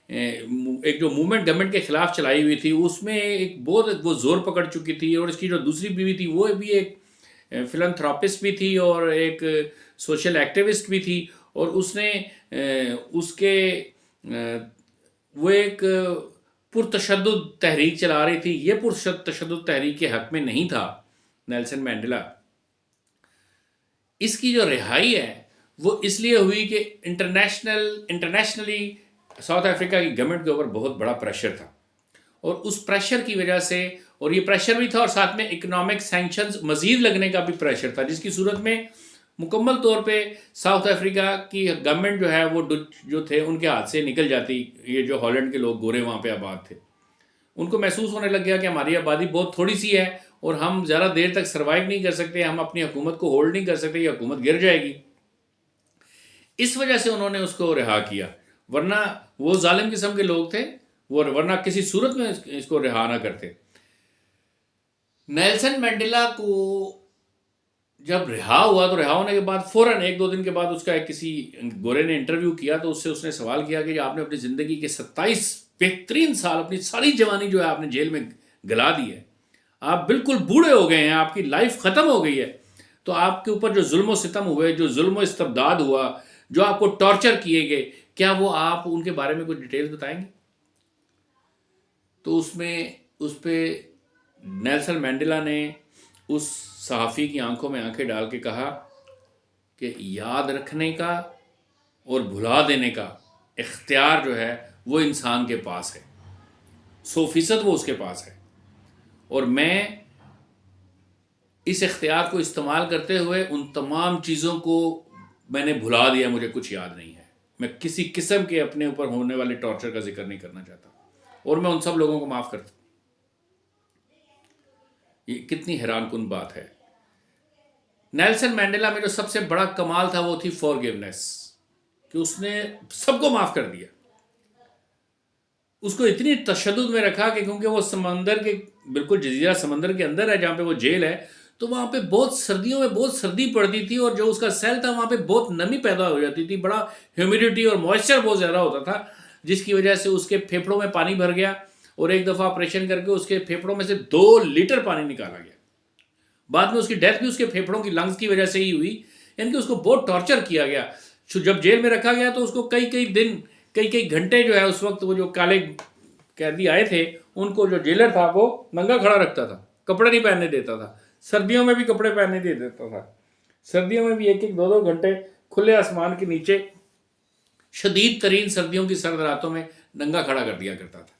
Speaker 1: ایک جو موومنٹ گورنمنٹ کے خلاف چلائی ہوئی تھی، اس میں ایک بہت وہ زور پکڑ چکی تھی۔ اور اس کی جو دوسری بیوی تھی وہ بھی ایک فلنتھراپسٹ بھی تھی اور ایک سوشل ایکٹیوسٹ بھی تھی، اور اس نے وہ ایک پرتشدد تحریک چلا رہی تھی۔ یہ پرتشدد تحریک کے حق میں نہیں تھا نیلسن مینڈیلا۔ اس کی جو رہائی ہے وہ اس لیے ہوئی کہ انٹرنیشنلی ساؤتھ افریقہ کی گورنمنٹ کے اوپر بہت بڑا پریشر تھا، اور اس پریشر کی وجہ سے، اور یہ پریشر بھی تھا اور ساتھ میں اکنامک سینکشنز مزید لگنے کا بھی پریشر تھا، جس کی صورت میں مکمل طور پہ ساؤتھ افریقہ کی گورنمنٹ جو ہے وہ جو تھے ان کے ہاتھ سے نکل جاتی۔ یہ جو ہالینڈ کے لوگ گورے وہاں پہ آباد تھے، ان کو محسوس ہونے لگ گیا کہ ہماری آبادی بہت تھوڑی سی ہے اور ہم زیادہ دیر تک سروائیو نہیں کر سکتے، ہم اپنی حکومت کو ہولڈ نہیں کر سکتے، یہ حکومت گر جائے گی۔ اس وجہ سے انہوں نے اس کو رہا کیا، ورنہ وہ ظالم قسم کے لوگ تھے، وہ ورنہ کسی صورت میں اس کو رہا نہ کرتے۔ نیلسن مینڈیلا کو جب رہا ہوا تو رہا ہونے کے بعد فوراً 1-2 دن کے بعد اس کا کسی گورے نے انٹرویو کیا، تو اس نے سوال کیا کہ آپ نے اپنی زندگی کے 27 بہترین سال، اپنی ساری جوانی جو ہے آپ نے جیل میں گلا دی ہے، آپ بالکل بوڑھے ہو گئے ہیں، آپ کی لائف ختم ہو گئی ہے، تو آپ کے اوپر جو ظلم و ستم ہوئے، جو ظلم و استبداد ہوا، جو آپ کو ٹارچر کیے گئے، کیا وہ آپ ان کے بارے میں کچھ ڈیٹیلز بتائیں گے؟ تو اس پہ نیلسن مینڈیلا نے اس صحافی کی آنکھوں میں آنکھیں ڈال کے کہا کہ یاد رکھنے کا اور بھلا دینے کا اختیار جو ہے وہ انسان کے پاس ہے، 100% وہ اس کے پاس ہے، اور میں اس اختیار کو استعمال کرتے ہوئے ان تمام چیزوں کو میں نے بھلا دیا، مجھے کچھ یاد نہیں ہے، میں کسی قسم کے اپنے اوپر ہونے والے ٹارچر کا ذکر نہیں کرنا چاہتا، اور میں ان سب لوگوں کو معاف کرتا ہوں. یہ کتنی حیران کن بات ہے. نیلسن مینڈیلا میں جو سب سے بڑا کمال تھا وہ تھی فارگیونیس، کہ اس نے سب کو معاف کر دیا. اس کو اتنی تشدد میں رکھا کہ کیونکہ وہ سمندر کے بالکل جزیرہ سمندر کے اندر ہے جہاں پہ وہ جیل ہے، تو وہاں پہ بہت سردیوں میں بہت سردی پڑتی تھی، اور جو اس کا سیل تھا وہاں پہ بہت نمی پیدا ہو جاتی تھی، بڑا ہیومیڈیٹی اور موئسچر بہت زیادہ ہوتا تھا، جس کی وجہ سے اس کے پھیپھڑوں میں پانی بھر گیا، اور ایک دفعہ آپریشن کر کے اس کے پھیپھڑوں میں سے 2 لیٹر پانی نکالا گیا. بعد میں اس کی ڈیتھ بھی اس کے پھیپھڑوں کی لنگز کی وجہ سے ہی ہوئی. یعنی کہ اس کو بہت ٹارچر کیا گیا. جب جیل میں رکھا گیا تو اس کو کئی دن کئی گھنٹے جو ہے اس وقت وہ جو کالے قیدی آئے تھے ان کو جو جیلر تھا وہ ننگا کھڑا رکھتا تھا، کپڑے نہیں پہننے دیتا تھا. سردیوں میں بھی کپڑے پہننے نہیں دیتا تھا. سردیوں میں بھی 1-2 گھنٹے کھلے آسمان کے نیچے شدید ترین سردیوں کی سرد راتوں میں ننگا کھڑا کر دیا کرتا تھا.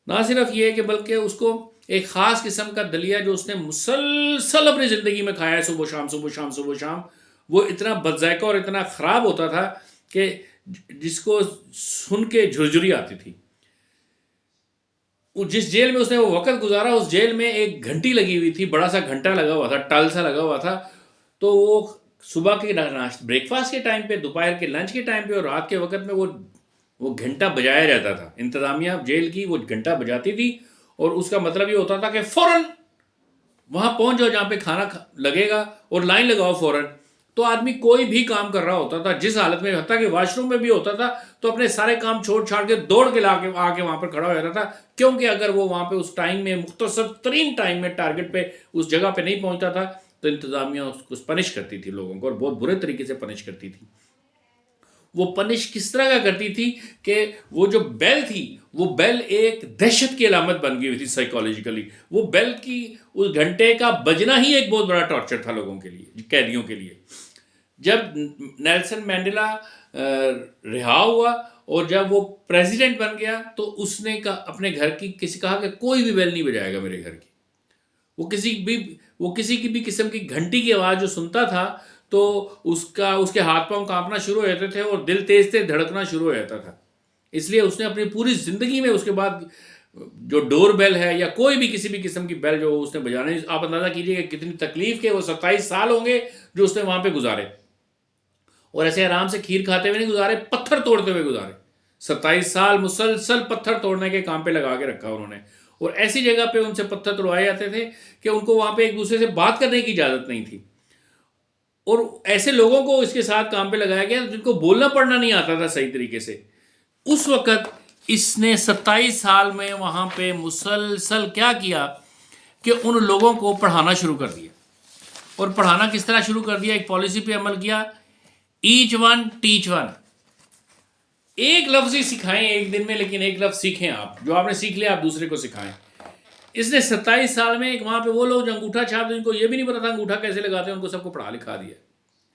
Speaker 1: نہ صرف یہ کہ بلکہ اس کو ایک خاص قسم کا دلیا جو اس نے مسلسل اپنی زندگی میں کھایا ہے، صبح شام صبح شام صبح شام، وہ اتنا بدذائقہ اور اتنا خراب ہوتا تھا کہ جس کو سن کے جھرجھری آتی تھی. جس جیل میں اس نے وہ وقت گزارا، اس جیل میں ایک گھنٹی لگی ہوئی تھی، بڑا سا گھنٹا لگا ہوا تھا، ٹال سا لگا ہوا تھا. تو وہ صبح کے بریک فاسٹ کے ٹائم پہ، دوپہر کے لنچ کے ٹائم پہ اور رات کے وقت میں وہ گھنٹا بجایا جاتا تھا. انتظامیہ جیل کی وہ گھنٹا بجاتی تھی، اور اس کا مطلب یہ ہوتا تھا کہ فوراً وہاں پہنچ جاؤ جہاں پہ کھانا لگے گا اور لائن لگاؤ فوراً. تو آدمی کوئی بھی کام کر رہا ہوتا تھا، جس حالت میں ہوتا کہ واش روم میں بھی ہوتا تھا، تو اپنے سارے کام چھوڑ چھاڑ کے دوڑ کے آ کے وہاں پر کھڑا ہو جاتا تھا. کیونکہ اگر وہ وہاں پہ اس ٹائم میں، مختصر ترین ٹائم میں ٹارگٹ پہ اس جگہ پہ نہیں پہنچتا تھا تو انتظامیہ اس کو پنش کرتی تھی لوگوں کو، اور بہت برے طریقے سے پنش کرتی تھی. وہ پنش کس طرح کا کرتی تھی کہ وہ جو بیل تھی، وہ بیل ایک دہشت کی علامت بن گئی ہوئی تھی سائیکالوجیکلی. وہ بیل کی اس گھنٹے کا بجنا ہی ایک بہت بڑا ٹارچر تھا لوگوں کے لیے، قیدیوں کے لیے. جب نیلسن مینڈیلا رہا ہوا اور جب وہ پریزیڈنٹ بن گیا تو اس نے اپنے گھر کی کہا کہ کوئی بھی بیل نہیں بجائے گا میرے گھر کی. وہ کسی کی بھی قسم کی گھنٹی کی آواز جو سنتا تھا تو اس کے ہاتھ پاؤں کانپنا شروع ہو جاتے تھے اور دل تیز دھڑکنا شروع ہو جاتا تھا. اس لیے اس نے اپنی پوری زندگی میں اس کے بعد جو ڈور بیل ہے یا کوئی بھی کسی بھی قسم کی بیل جو اس نے بجانے، آپ اندازہ کیجئے کہ کتنی تکلیف کے وہ 27 سال ہوں گے جو اس نے وہاں پہ گزارے. اور ایسے آرام سے کھیر کھاتے ہوئے نہیں گزارے، پتھر توڑتے ہوئے گزارے. 27 سال مسلسل پتھر توڑنے کے کام پہ لگا کے رکھا انہوں نے. اور ایسی جگہ پہ ان سے پتھر توڑوائے جاتے تھے کہ ان کو وہاں پہ ایک دوسرے سے بات کرنے کی اجازت نہیں تھی. اور ایسے لوگوں کو اس کے ساتھ کام پہ لگایا گیا جن کو بولنا پڑھنا نہیں آتا تھا صحیح طریقے سے. اس وقت اس نے 27 سال میں وہاں پہ مسلسل کیا کیا کہ ان لوگوں کو پڑھانا شروع کر دیا. اور پڑھانا کس طرح شروع کر دیا؟ ایک پالیسی پہ عمل کیا، ایچ ون ٹیچ ون. ایک لفظ ہی سکھائیں ایک دن میں، لیکن ایک لفظ سیکھیں آپ، جو آپ نے سیکھ لیا آپ دوسرے کو سکھائیں. اس نے 27 سال میں وہاں پہ وہ لوگ جو انگوٹھا چھاپ، جن کو یہ بھی نہیں پتا تھا انگوٹھا کیسے لگاتے ہیں، ان کو سب کو پڑھا لکھا دیا.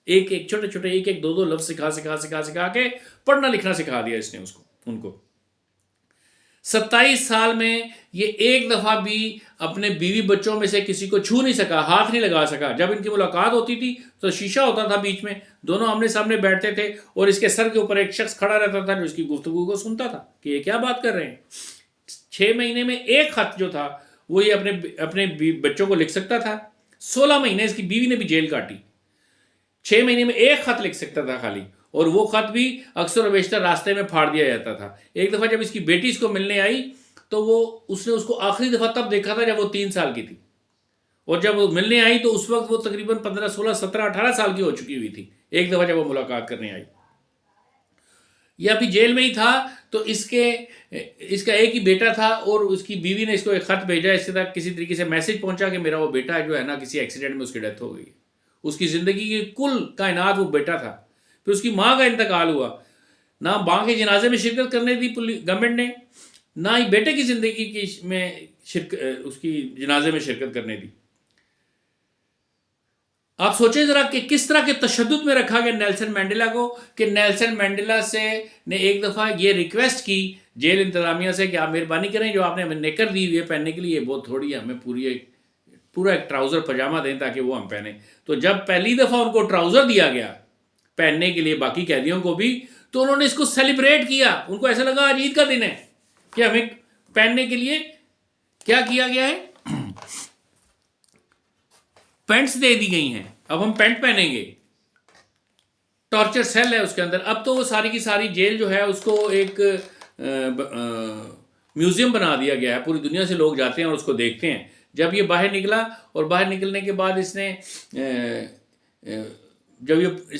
Speaker 1: ایک چھوٹے ایک 2 لفظ سکھا کے پڑھنا لکھنا سکھا دیا اس نے ان کو. 27 سال میں یہ ایک دفعہ بھی اپنے بیوی بچوں میں سے کسی کو چھو نہیں سکا، ہاتھ نہیں لگا سکا. جب ان کی ملاقات ہوتی تھی تو شیشہ ہوتا تھا بیچ میں، دونوں آمنے سامنے بیٹھتے تھے اور اس کے سر کے اوپر ایک شخص کھڑا رہتا تھا جو اس کی گفتگو کو سنتا تھا کہ یہ کیا بات کر رہے ہیں. 6 مہینے میں ایک خط جو تھا وہ یہ اپنے بچوں کو لکھ سکتا تھا. 16 مہینے اس کی بیوی نے بھی جیل کاٹی. 6 مہینے میں ایک خط لکھ سکتا تھا خالی، اور وہ خط بھی اکثر و بیشتر راستے میں پھاڑ دیا جاتا تھا. ایک دفعہ جب اس کی بیٹی اس کو ملنے آئی تو اس نے اس کو آخری دفعہ تب دیکھا تھا جب وہ 3 سال کی تھی، اور جب وہ ملنے آئی تو اس وقت وہ تقریباً 15 16 17 18 سال کی ہو چکی ہوئی تھی. ایک دفعہ جب وہ ملاقات کرنے آئی، یہ ابھی جیل میں ہی تھا تو اس کا ایک ہی بیٹا تھا، اور اس کی بیوی نے اس کو ایک خط بھیجا، اس کے تک کسی طریقے سے میسج پہنچا کہ میرا وہ بیٹا جو ہے نا کسی ایکسیڈنٹ میں اس کی ڈیتھ ہو گئی. اس کی زندگی کی کل کائنات وہ بیٹا تھا. پھر اس کی ماں کا انتقال ہوا، نہ ماں کے جنازے میں شرکت کرنے دی گورنمنٹ نے، نہ ہی بیٹے کی زندگی میں اس کی جنازے میں شرکت کرنے دی. آپ سوچیں ذرا کہ کس طرح کے تشدد میں رکھا گیا نیلسن مینڈیلا کو، کہ نیلسن مینڈیلا نے ایک دفعہ یہ ریکویسٹ کی جیل انتظامیہ سے کہ آپ مہربانی کریں، جو آپ نے ہمیں نیکر دی ہوئی ہے پہننے کے لیے یہ بہت تھوڑی ہے، ہمیں پورا ایک ٹراؤزر پجامہ دیں تاکہ وہ ہم پہنیں. تو جب پہلی دفعہ ان کو ٹراؤزر دیا گیا پہننے کے لیے باقی قیدیوں کو بھی، تو انہوں نے اس کو سیلیبریٹ کیا. ان کو ایسا لگا آج عید کا دن ہے، کہ ہمیں پہننے کے لیے کیا کیا گیا ہے، پینٹس دے دی گئی ہیں، اب ہم پینٹ پہنیں گے. ٹارچر سیل ہے اس کے اندر. اب تو وہ ساری کی ساری جیل جو ہے اس کو ایک میوزیم بنا دیا گیا ہے، پوری دنیا سے لوگ جاتے ہیں اور اس کو دیکھتے ہیں. جب یہ باہر نکلا اور باہر نکلنے کے بعد اس نے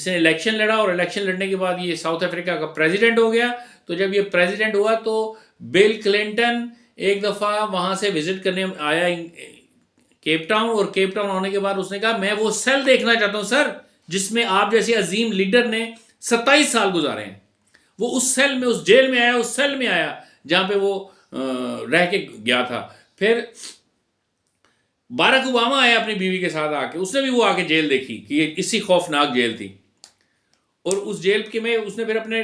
Speaker 1: الیکشن لڑا اور الیکشن لڑنے کے بعد یہ ساؤتھ افریقہ کا پریزیڈنٹ ہو گیا. تو جب یہ پریزیڈنٹ ہوا تو بل کلنٹن ایک دفعہ وہاں سے وزٹ کرنے آیا کیپ ٹاؤن، اور کیپ ٹاؤن ہونے کے بعد اس نے کہا میں وہ سیل دیکھنا چاہتا ہوں سر جس میں آپ جیسے عظیم لیڈر نے 27 سال گزارے ہیں. وہ اس سیل میں، اس جیل میں آیا، اس سیل میں آیا جہاں پہ وہ رہ کے گیا تھا. پھر باراک اوباما آیا اپنی بیوی کے ساتھ آ کے، اس نے بھی وہ آ کے جیل دیکھی کہ یہ اسی خوفناک جیل تھی. اور اس جیل کے میں اس نے پھر اپنے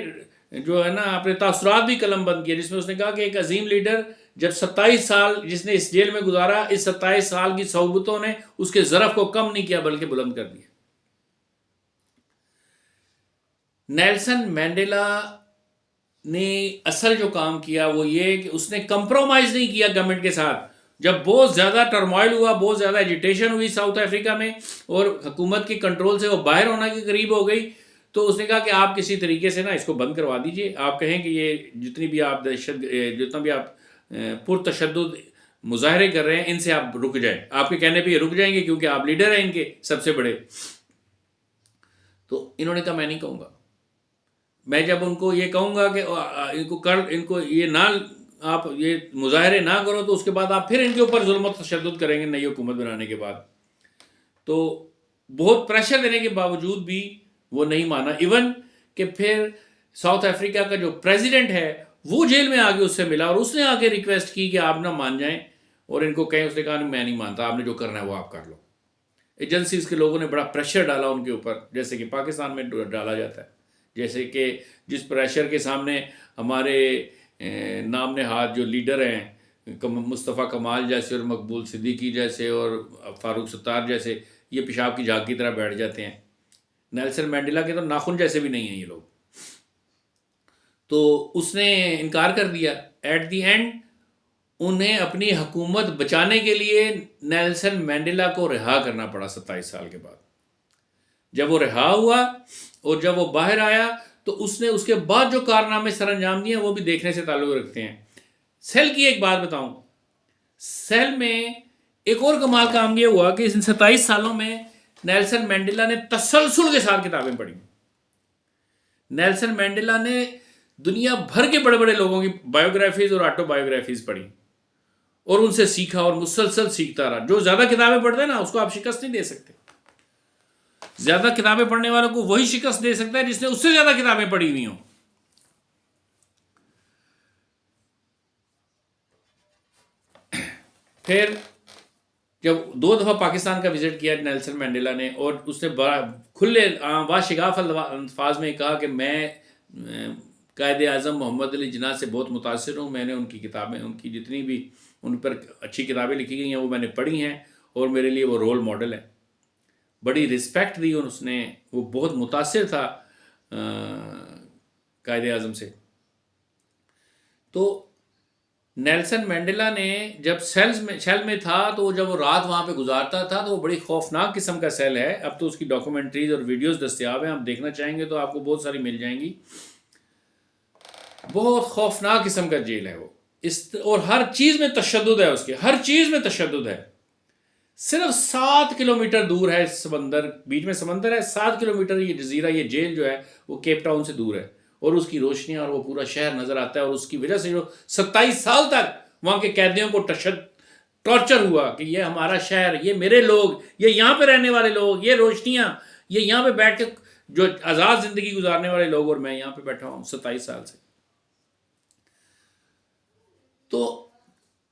Speaker 1: جو ہے نا اپنے تاثرات بھی قلم بند کیے، جس میں اس نے کہا کہ ایک عظیم لیڈر جب 27 سال جس نے اس جیل میں گزارا، اس 27 سال کی صعوبتوں نے اس کے ظرف کو کم نہیں کیا بلکہ بلند کر دیا. نیلسن مینڈیلا نے اصل جو کام کیا وہ یہ کہ اس نے کمپرومائز نہیں کیا گورنمنٹ کے ساتھ. جب بہت زیادہ ٹرموائل ہوا، بہت زیادہ ایجیٹیشن ہوئی ساؤتھ افریقہ میں اور حکومت کے کنٹرول سے وہ باہر ہونا کے قریب ہو گئی، تو اس نے کہا کہ آپ کسی طریقے سے نا اس کو بند کروا دیجئے. آپ کہیں کہ یہ جتنا بھی آپ پرتشدد مظاہرے کر رہے ہیں ان سے آپ رک جائیں. آپ کے کہنے پہ یہ رک جائیں گے کیونکہ آپ لیڈر ہیں ان کے سب سے بڑے. تو انہوں نے کہا میں نہیں کہوں گا. میں جب ان کو یہ کہوں گا کہ ان کو یہ نہ آپ یہ مظاہرے نہ کرو تو اس کے بعد آپ پھر ان کے اوپر ظلم و تشدد کریں گے نئی حکومت بنانے کے بعد. تو بہت پریشر دینے کے باوجود بھی وہ نہیں مانا. ایون کہ پھر ساؤتھ افریقہ کا جو پریزیڈنٹ ہے وہ جیل میں آگے اس سے ملا اور اس نے آگے ریکویسٹ کی کہ آپ نہ مان جائیں اور ان کو کہیں. اس نے کہا میں نہیں مانتا، آپ نے جو کرنا ہے وہ آپ کر لو. ایجنسیز کے لوگوں نے بڑا پریشر ڈالا ان کے اوپر، جیسے کہ پاکستان میں ڈالا جاتا ہے. جیسے کہ جس پریشر کے سامنے ہمارے نام نہاد جو لیڈر ہیں مصطفیٰ کمال جیسے اور مقبول صدیقی جیسے اور فاروق ستار جیسے، یہ پیشاب کی جھاگ کی طرح بیٹھ جاتے ہیں. نیلسن مینڈیلا کے تو ناخن جیسے بھی نہیں ہیں یہ لوگ. تو اس نے انکار کر دیا. ایٹ دی اینڈ انہیں اپنی حکومت بچانے کے لیے نیلسن مینڈیلا کو رہا کرنا پڑا 27 سال کے بعد. جب وہ رہا ہوا اور جب وہ باہر آیا تو اس نے اس کے بعد جو کارنامے سر انجام دیے وہ بھی دیکھنے سے تعلق رکھتے ہیں. سیل کی ایک بات بتاؤں، سیل میں ایک اور کمال کام یہ ہوا کہ ان 27 سالوں میں نیلسن مینڈیلا نے تسلسل کے ساتھ کتابیں پڑھی. نیلسن مینڈیلا نے دنیا بھر کے بڑے بڑے لوگوں کی بایوگرافیز اور آٹو بایوگرافیز پڑھی اور ان سے سیکھا اور مسلسل سیکھتا رہا. جو زیادہ کتابیں پڑھتے ہیں نا اس کو آپ شکست نہیں دے سکتے. زیادہ کتابیں پڑھنے والوں کو وہی شکست دے سکتا ہے جس نے اس سے زیادہ کتابیں پڑھی ہوئی ہوں. پھر جب 2 دفعہ پاکستان کا وزٹ کیا نیلسن مینڈیلا نے اور اس نے بڑا کھلے واشگاف الفاظ میں کہا کہ میں قائد اعظم محمد علی جناح سے بہت متاثر ہوں. میں نے ان کی کتابیں، ان کی جتنی بھی ان پر اچھی کتابیں لکھی گئی ہیں وہ میں نے پڑھی ہیں اور میرے لیے وہ رول ماڈل ہے. بڑی رسپیکٹ دی اور اس نے، وہ بہت متاثر تھا قائد اعظم سے. تو نیلسن مینڈیلا نے جب سیل میں تھا تو جب وہ رات وہاں پہ گزارتا تھا تو وہ بڑی خوفناک قسم کا سیل ہے. اب تو اس کی ڈاکومنٹریز اور ویڈیوز دستیاب ہیں، آپ دیکھنا چاہیں گے تو آپ کو بہت ساری مل جائیں گی. بہت خوفناک قسم کا جیل ہے وہ. اور ہر چیز میں تشدد ہے، اس کے ہر چیز میں تشدد ہے. صرف 7 کلومیٹر دور ہے سمندر، بیچ میں سمندر ہے. 7 کلومیٹر یہ جزیرہ، یہ جیل جو ہے وہ کیپ ٹاؤن سے دور ہے اور اس کی روشنیاں اور وہ پورا شہر نظر آتا ہے. اور اس کی وجہ سے جو 27 سال تک وہاں کے قیدیوں کو ٹارچر ہوا کہ یہ ہمارا شہر، یہ میرے لوگ، یہ یہاں پہ رہنے والے لوگ، یہ روشنیاں، یہ یہاں پہ بیٹھ کے جو آزاد زندگی گزارنے والے لوگ، اور میں یہاں پہ بیٹھا ہوں 27 سال سے. تو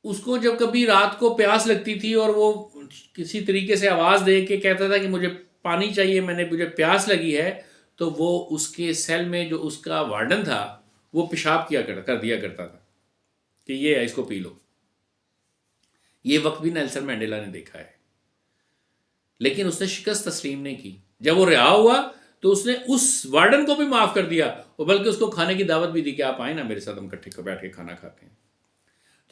Speaker 1: اس کو جب کبھی رات کو پیاس لگتی تھی اور وہ کسی طریقے سے آواز دے کے کہتا تھا کہ مجھے پانی چاہیے، مجھے پیاس لگی ہے، تو وہ اس کے سیل میں جو اس کا وارڈن تھا وہ پیشاب کر دیا کرتا تھا کہ یہ ہے، اس کو پی لو. یہ وقت بھی نیلسن مینڈیلا نے دیکھا ہے. لیکن اس نے شکست تسلیم نہیں کی. جب وہ رہا ہوا تو اس نے اس وارڈن کو بھی معاف کر دیا اور بلکہ اس کو کھانے کی دعوت بھی دی کہ آپ آئیں نا میرے ساتھ، ہم اکٹھے بیٹھ کے کھانا کھاتے ہیں.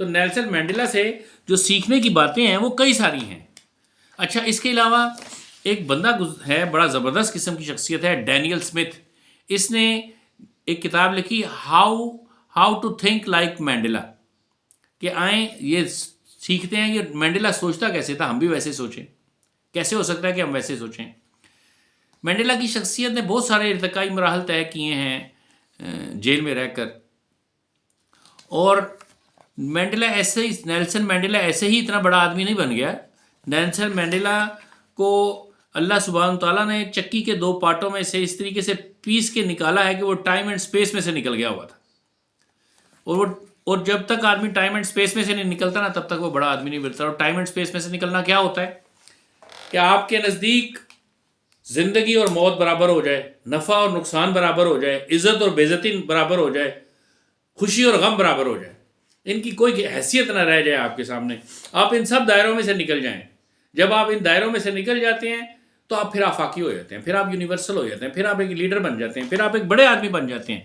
Speaker 1: تو نیلسن مینڈیلا سے جو سیکھنے کی باتیں ہیں وہ کئی ساری ہیں. اچھا اس کے علاوہ ایک بندہ ہے بڑا زبردست قسم کی شخصیت ہے، ڈینیل اسمتھ. اس نے ایک کتاب لکھی how to think like Mandela, کہ آئیں یہ سیکھتے ہیں کہ مینڈیلا سوچتا کیسے تھا، ہم بھی ویسے سوچیں. کیسے ہو سکتا ہے کہ ہم ویسے سوچیں؟ مینڈیلا کی شخصیت نے بہت سارے ارتقائی مراحل طے کیے ہیں جیل میں رہ کر، اور نیلسن مینڈیلا ایسے ہی اتنا بڑا آدمی نہیں بن گیا. نیلسن مینڈیلا کو اللہ سبحانہ تعالیٰ نے چکی کے 2 پارٹوں میں سے اس طریقے سے پیس کے نکالا ہے کہ وہ ٹائم اینڈ اسپیس میں سے نکل گیا ہوا تھا. اور جب تک آدمی ٹائم اینڈ اسپیس میں سے نہیں نکلتا نا تب تک وہ بڑا آدمی نہیں بنتا. اور ٹائم اینڈ اسپیس میں سے نکلنا کیا ہوتا ہے کہ آپ کے نزدیک زندگی اور موت برابر ہو جائے، نفع اور نقصان برابر ہو جائے، عزت اور بے عزتی برابر ہو جائے، خوشی اور غم برابر ہو جائے، ان کی کوئی حیثیت نہ رہ جائے آپ کے سامنے. آپ ان سب دائروں میں سے نکل جائیں. جب آپ ان دائروں میں سے نکل جاتے ہیں تو آپ پھر آفاقی ہو جاتے ہیں، پھر آپ یونیورسل ہو جاتے ہیں، پھر آپ ایک لیڈر بن جاتے ہیں، پھر آپ ایک بڑے آدمی بن جاتے ہیں.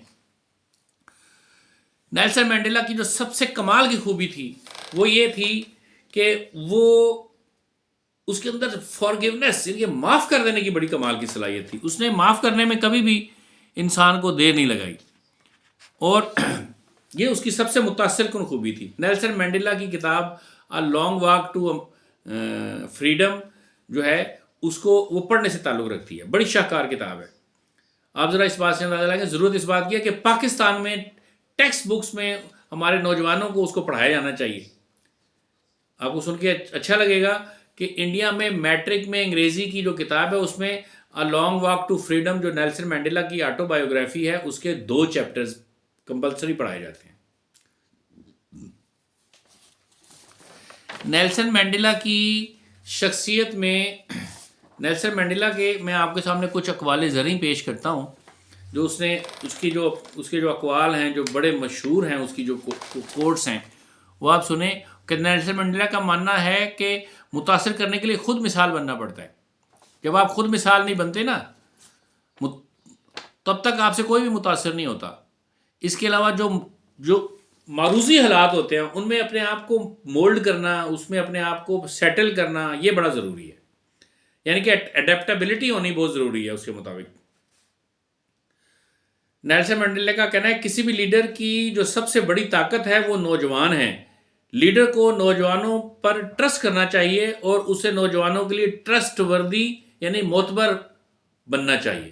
Speaker 1: نیلسن مینڈیلا کی جو سب سے کمال کی خوبی تھی وہ یہ تھی کہ وہ اس کے اندر فارگیونیس، یعنی معاف کر دینے کی بڑی کمال کی صلاحیت تھی. اس نے معاف کرنے میں کبھی بھی انسان کو دیر نہیں لگائی، اور یہ اس کی سب سے متاثر کن خوبی تھی. نیلسن مینڈیلا کی کتاب a long walk to freedom جو ہے اس کو وہ پڑھنے سے تعلق رکھتی ہے. بڑی شاہکار کتاب ہے. آپ ذرا اس بات سے اندازہ لگائیں، ضرورت اس بات کی ہے کہ پاکستان میں ٹیکسٹ بکس میں ہمارے نوجوانوں کو اس کو پڑھایا جانا چاہیے. آپ کو سن کے اچھا لگے گا کہ انڈیا میں میٹرک میں انگریزی کی جو کتاب ہے اس میں a long walk to freedom جو نیلسن مینڈیلا کی آٹو بایوگرافی ہے اس کے 2 چیپٹرز کمپلسری پڑھائے جاتے ہیں. نیلسن مینڈیلا کی شخصیت میں نیلسن مینڈیلا کے میں آپ کے سامنے کچھ اقوال زرعی پیش کرتا ہوں جو اس کے جو اقوال ہیں جو بڑے مشہور ہیں، اس کی جو کوٹس ہیں وہ آپ سنیں. کہ نیلسن مینڈیلا کا ماننا ہے کہ متاثر کرنے کے لیے خود مثال بننا پڑتا ہے. جب آپ خود مثال نہیں بنتے نا تب تک آپ سے کوئی بھی متاثر نہیں ہوتا. اس کے علاوہ جو معروضی حالات ہوتے ہیں ان میں اپنے آپ کو مولڈ کرنا، اس میں اپنے آپ کو سیٹل کرنا یہ بڑا ضروری ہے. یعنی کہ اڈیپٹیبلٹی ہونی بہت ضروری ہے اس کے مطابق. نیلسن مینڈیلا کا کہنا ہے کسی بھی لیڈر کی جو سب سے بڑی طاقت ہے وہ نوجوان ہیں. لیڈر کو نوجوانوں پر ٹرسٹ کرنا چاہیے اور اسے نوجوانوں کے لیے ٹرسٹ وردی یعنی معتبر بننا چاہیے.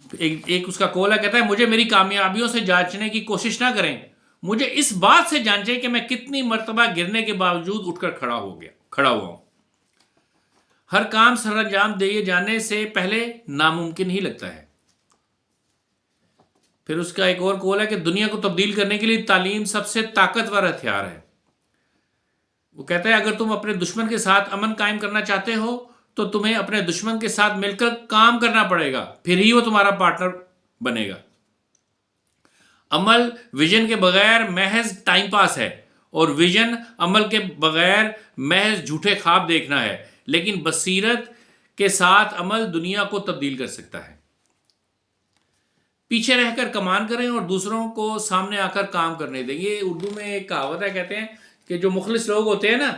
Speaker 1: ایک اس کا قول ہے، کہتا ہے مجھے میری کامیابیوں سے جانچنے کی کوشش نہ کریں، مجھے اس بات سے جانچیں کہ میں کتنی مرتبہ گرنے کے باوجود اٹھ کر کھڑا ہوا ہوں. ہر کام سر انجام دیے جانے سے پہلے ناممکن ہی لگتا ہے. پھر اس کا ایک اور قول ہے کہ دنیا کو تبدیل کرنے کے لیے تعلیم سب سے طاقتور ہتھیار ہے. وہ کہتا ہے اگر تم اپنے دشمن کے ساتھ امن قائم کرنا چاہتے ہو تو تمہیں اپنے دشمن کے ساتھ مل کر کام کرنا پڑے گا، پھر ہی وہ تمہارا پارٹنر بنے گا. عمل ویژن کے بغیر محض ٹائم پاس ہے، اور ویژن عمل کے بغیر محض جھوٹے خواب دیکھنا ہے، لیکن بصیرت کے ساتھ عمل دنیا کو تبدیل کر سکتا ہے. پیچھے رہ کر کمان کریں اور دوسروں کو سامنے آ کر کام کرنے دیں. یہ اردو میں ایک کہاوت ہے، کہتے ہیں کہ جو مخلص لوگ ہوتے ہیں نا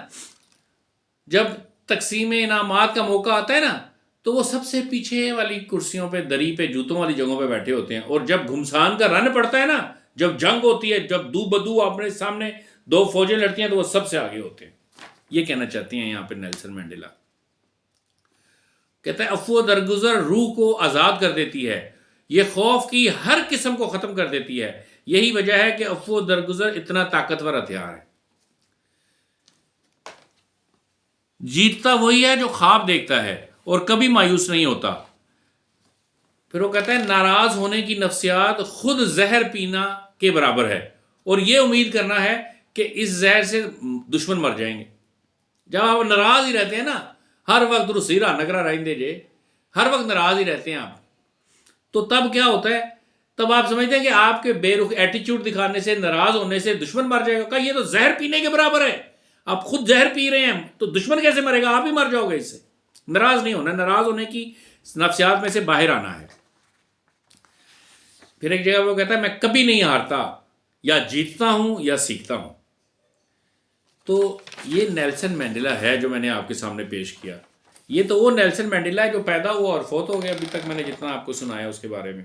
Speaker 1: جب تقسیم انعامات کا موقع آتا ہے نا تو وہ سب سے پیچھے والی کرسیوں پہ، دری پہ، جوتوں والی جگہوں پہ بیٹھے ہوتے ہیں. اور جب گھمسان کا رن پڑتا ہے نا، جب جنگ ہوتی ہے، جب دو بدو اپنے سامنے 2 فوجیں لڑتی ہیں تو وہ سب سے آگے ہوتے ہیں. یہ کہنا چاہتی ہیں یہاں پہ نیلسن مینڈیلا. کہتا ہے عفو درگزر روح کو آزاد کر دیتی ہے، یہ خوف کی ہر قسم کو ختم کر دیتی ہے. یہی وجہ ہے کہ عفو درگزر اتنا طاقتور ہتھیار ہے. جیتتا وہی ہے جو خواب دیکھتا ہے اور کبھی مایوس نہیں ہوتا. پھر وہ کہتا ہے ناراض ہونے کی نفسیات خود زہر پینا کے برابر ہے، اور یہ امید کرنا ہے کہ اس زہر سے دشمن مر جائیں گے. جب آپ ناراض ہی رہتے ہیں نا، ہر وقت رسیرا نگرا رہندے جے، ہر وقت ناراض ہی رہتے ہیں آپ، تو تب کیا ہوتا ہے؟ تب آپ سمجھتے ہیں کہ آپ کے بے رخ ایٹیچیوڈ دکھانے سے، ناراض ہونے سے دشمن مر جائے گا. کہ یہ تو زہر پینے کے برابر ہے. آپ خود زہر پی رہے ہیں تو دشمن کیسے مرے گا؟ آپ ہی مر جاؤ گے اس سے. ناراض نہیں ہونا، ناراض ہونے کی نفسیات میں سے باہر آنا ہے. پھر ایک جگہ وہ کہتا ہے میں کبھی نہیں ہارتا، یا جیتتا ہوں یا سیکھتا ہوں. تو یہ نیلسن مینڈیلا ہے جو میں نے آپ کے سامنے پیش کیا. یہ تو وہ نیلسن مینڈیلا ہے جو پیدا ہوا اور فوت ہو گیا. ابھی تک میں نے جتنا آپ کو سنایا اس کے بارے میں.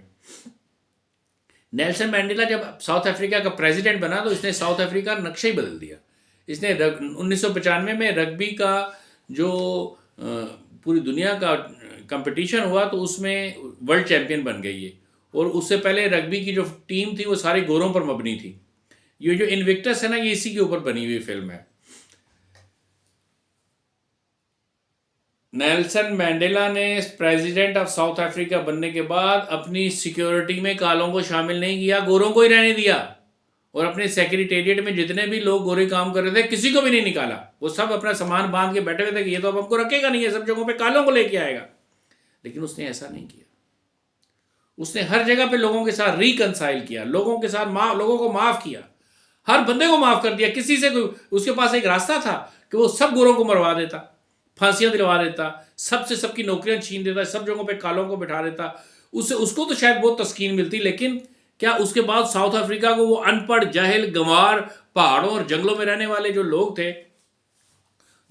Speaker 1: نیلسن مینڈیلا جب ساؤتھ افریقہ کا پریزیڈنٹ بنا تو اس نے ساؤتھ افریقہ کا نقشہ ہی بدل دیا. اس نے 1995 میں رگبی کا جو پوری دنیا کا کمپٹیشن ہوا تو اس میں ورلڈ چیمپئن بن گئی ہے. اور اس سے پہلے رگبی کی جو ٹیم تھی وہ ساری گوروں پر مبنی تھی. یہ جو انوکٹس ہے نا یہ اسی کے اوپر بنی ہوئی فلم ہے. نیلسن مینڈیلا نے پریزیڈنٹ آف ساؤتھ افریقہ بننے کے بعد اپنی سیکیورٹی میں کالوں کو شامل نہیں کیا, گوروں کو ہی رہنے دیا. اور اپنے سیکریٹریٹ میں جتنے بھی لوگ گورے کام کر رہے تھے کسی کو بھی نہیں نکالا. وہ سب اپنا سامان باندھ کے بیٹھے ہوئے تھے کہ یہ تو اب ہم کو رکھے گا نہیں, ہے سب جگہوں پہ کالوں کو لے کے آئے گا. لیکن اس نے ایسا نہیں کیا. اس نے ہر جگہ پہ لوگوں کے ساتھ ریکنسائل کیا, لوگوں کے ساتھ لوگوں کو معاف کیا, ہر بندے کو معاف کر دیا. کسی سے اس کے پاس ایک راستہ تھا کہ وہ سب گوروں کو مروا دیتا, پھانسیاں دلوا دیتا, سب سے سب کی نوکریاں چھین دیتا, سب جگہوں پہ کالوں کو بٹھا دیتا. اس کو تو شاید بہت تسکین ملتی, لیکن کیا اس کے بعد ساؤتھ افریقہ کو وہ ان پڑھ, جاہل, گنوار, پہاڑوں اور جنگلوں میں رہنے والے جو لوگ تھے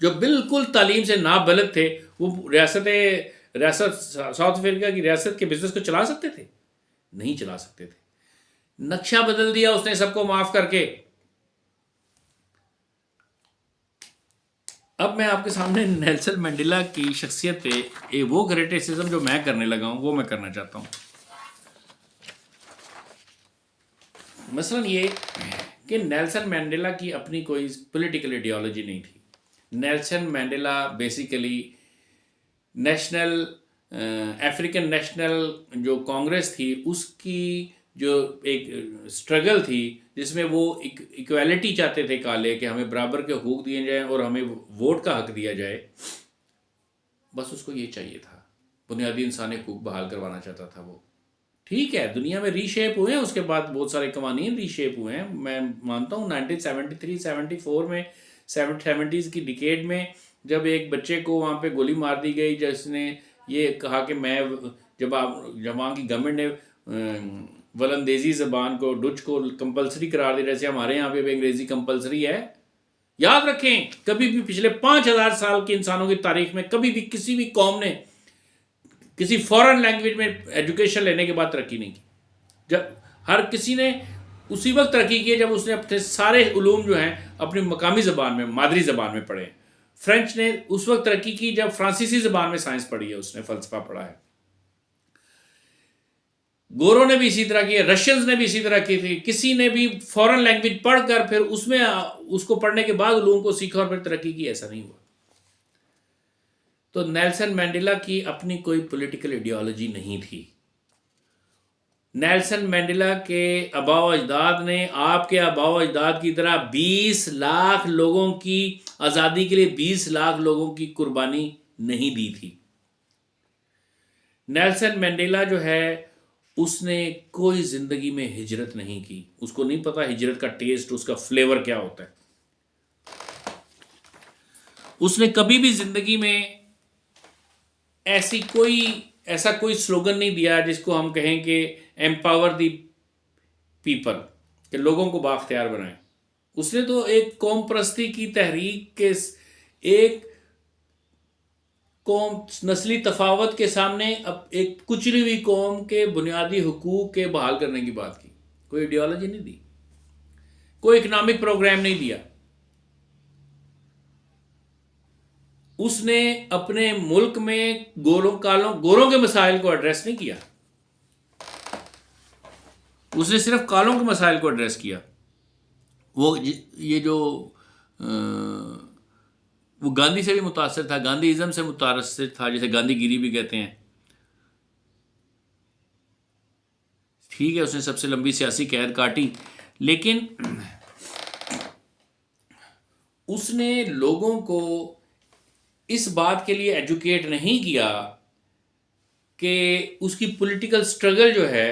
Speaker 1: جو بالکل تعلیم سے نابلد تھے, وہ ریاست ساؤتھ افریقہ کی ریاست کے بزنس کو چلا سکتے تھے؟ نہیں چلا سکتے تھے. نقشہ بدل دیا اس نے سب کو معاف کر کے. اب میں آپ کے سامنے نیلسن مینڈیلا کی شخصیت پہ وہ کریٹیسزم جو میں کرنے لگا ہوں وہ میں کرنا چاہتا ہوں. مثلا یہ کہ نیلسن مینڈیلا کی اپنی کوئی پولیٹیکل ایڈیالوجی نہیں تھی. Nelson Mandela basically national African national جو کانگریس تھی اس کی جو ایک اسٹرگل تھی جس میں وہ ایکویلٹی چاہتے تھے کالے, کہ ہمیں برابر کے حقوق دیے جائیں اور ہمیں ووٹ کا حق دیا جائے. بس اس کو یہ چاہیے تھا. بنیادی انسانی حقوق بحال کروانا چاہتا تھا وہ. ٹھیک ہے, دنیا میں ری شیپ ہوئے ہیں, اس کے بعد بہت سارے قوانین ری شیپ ہوئے ہیں. میں مانتا ہوں 1973-74 میں 70s کی ڈیکیڈ میں جب ایک بچے کو وہاں پہ گولی مار دی گئی جس نے یہ کہا کہ میں جب وہاں کی گورنمنٹ نے ولندیزی زبان کو, ڈچ کو کمپلسری قرار دی, جیسے ہمارے یہاں پہ بھی انگریزی کمپلسری ہے. یاد رکھیں کبھی بھی پچھلے 5000 سال کی انسانوں کی تاریخ میں کبھی بھی کسی بھی قوم نے کسی فورن لینگویج میں ایجوکیشن لینے کے بعد ترقی نہیں کی. جب ہر کسی نے اسی وقت ترقی کی جب اس نے اپنے سارے علوم جو ہیں اپنی مقامی زبان میں, مادری زبان میں پڑھے. فرینچ نے اس وقت ترقی کی جب فرانسیسی زبان میں سائنس پڑھی ہے, اس نے فلسفہ پڑھا ہے. گوروں نے بھی اسی طرح کی, رشینز نے بھی اسی طرح کی تھی. کسی نے بھی فورن لینگویج پڑھ کر پھر اس میں اس کو پڑھنے کے بعد علوم کو سیکھا اور پھر ترقی کی, ایسا نہیں ہوا. تو نیلسن مینڈیلا کی اپنی کوئی پولیٹیکل ایڈیالوجی نہیں تھی. نیلسن مینڈیلا کے آباء و اجداد نے آپ کے آباء و اجداد کی طرح 20 لاکھ لوگوں کی آزادی کے لیے 20 لاکھ لوگوں کی قربانی نہیں دی تھی. نیلسن مینڈیلا جو ہے اس نے کوئی زندگی میں ہجرت نہیں کی. اس کو نہیں پتا ہجرت کا ٹیسٹ, اس کا فلیور کیا ہوتا ہے. اس نے کبھی بھی زندگی میں ایسا کوئی سلوگن نہیں دیا جس کو ہم کہیں کہ ایمپاور دی پیپل, کہ لوگوں کو بااختیار بنائیں. اس نے تو ایک قوم پرستی کی تحریک کے ایک قوم نسلی تفاوت کے سامنے اب ایک کچلی ہوئی قوم کے بنیادی حقوق کے بحال کرنے کی بات کی. کوئی ایڈیالوجی نہیں دی, کوئی اکنامک پروگرام نہیں دیا. اس نے اپنے ملک میں گوروں کے مسائل کو ایڈریس نہیں کیا. اس نے صرف کالوں کے مسائل کو ایڈریس کیا. وہ گاندھی سے بھی متاثر تھا, گاندھی ازم سے متاثر تھا, جسے گاندھی گیری بھی کہتے ہیں. ٹھیک ہے, اس نے سب سے لمبی سیاسی قید کاٹی, لیکن اس نے لوگوں کو اس بات کے لیے ایجوکیٹ نہیں کیا کہ اس کی پولیٹیکل سٹرگل جو ہے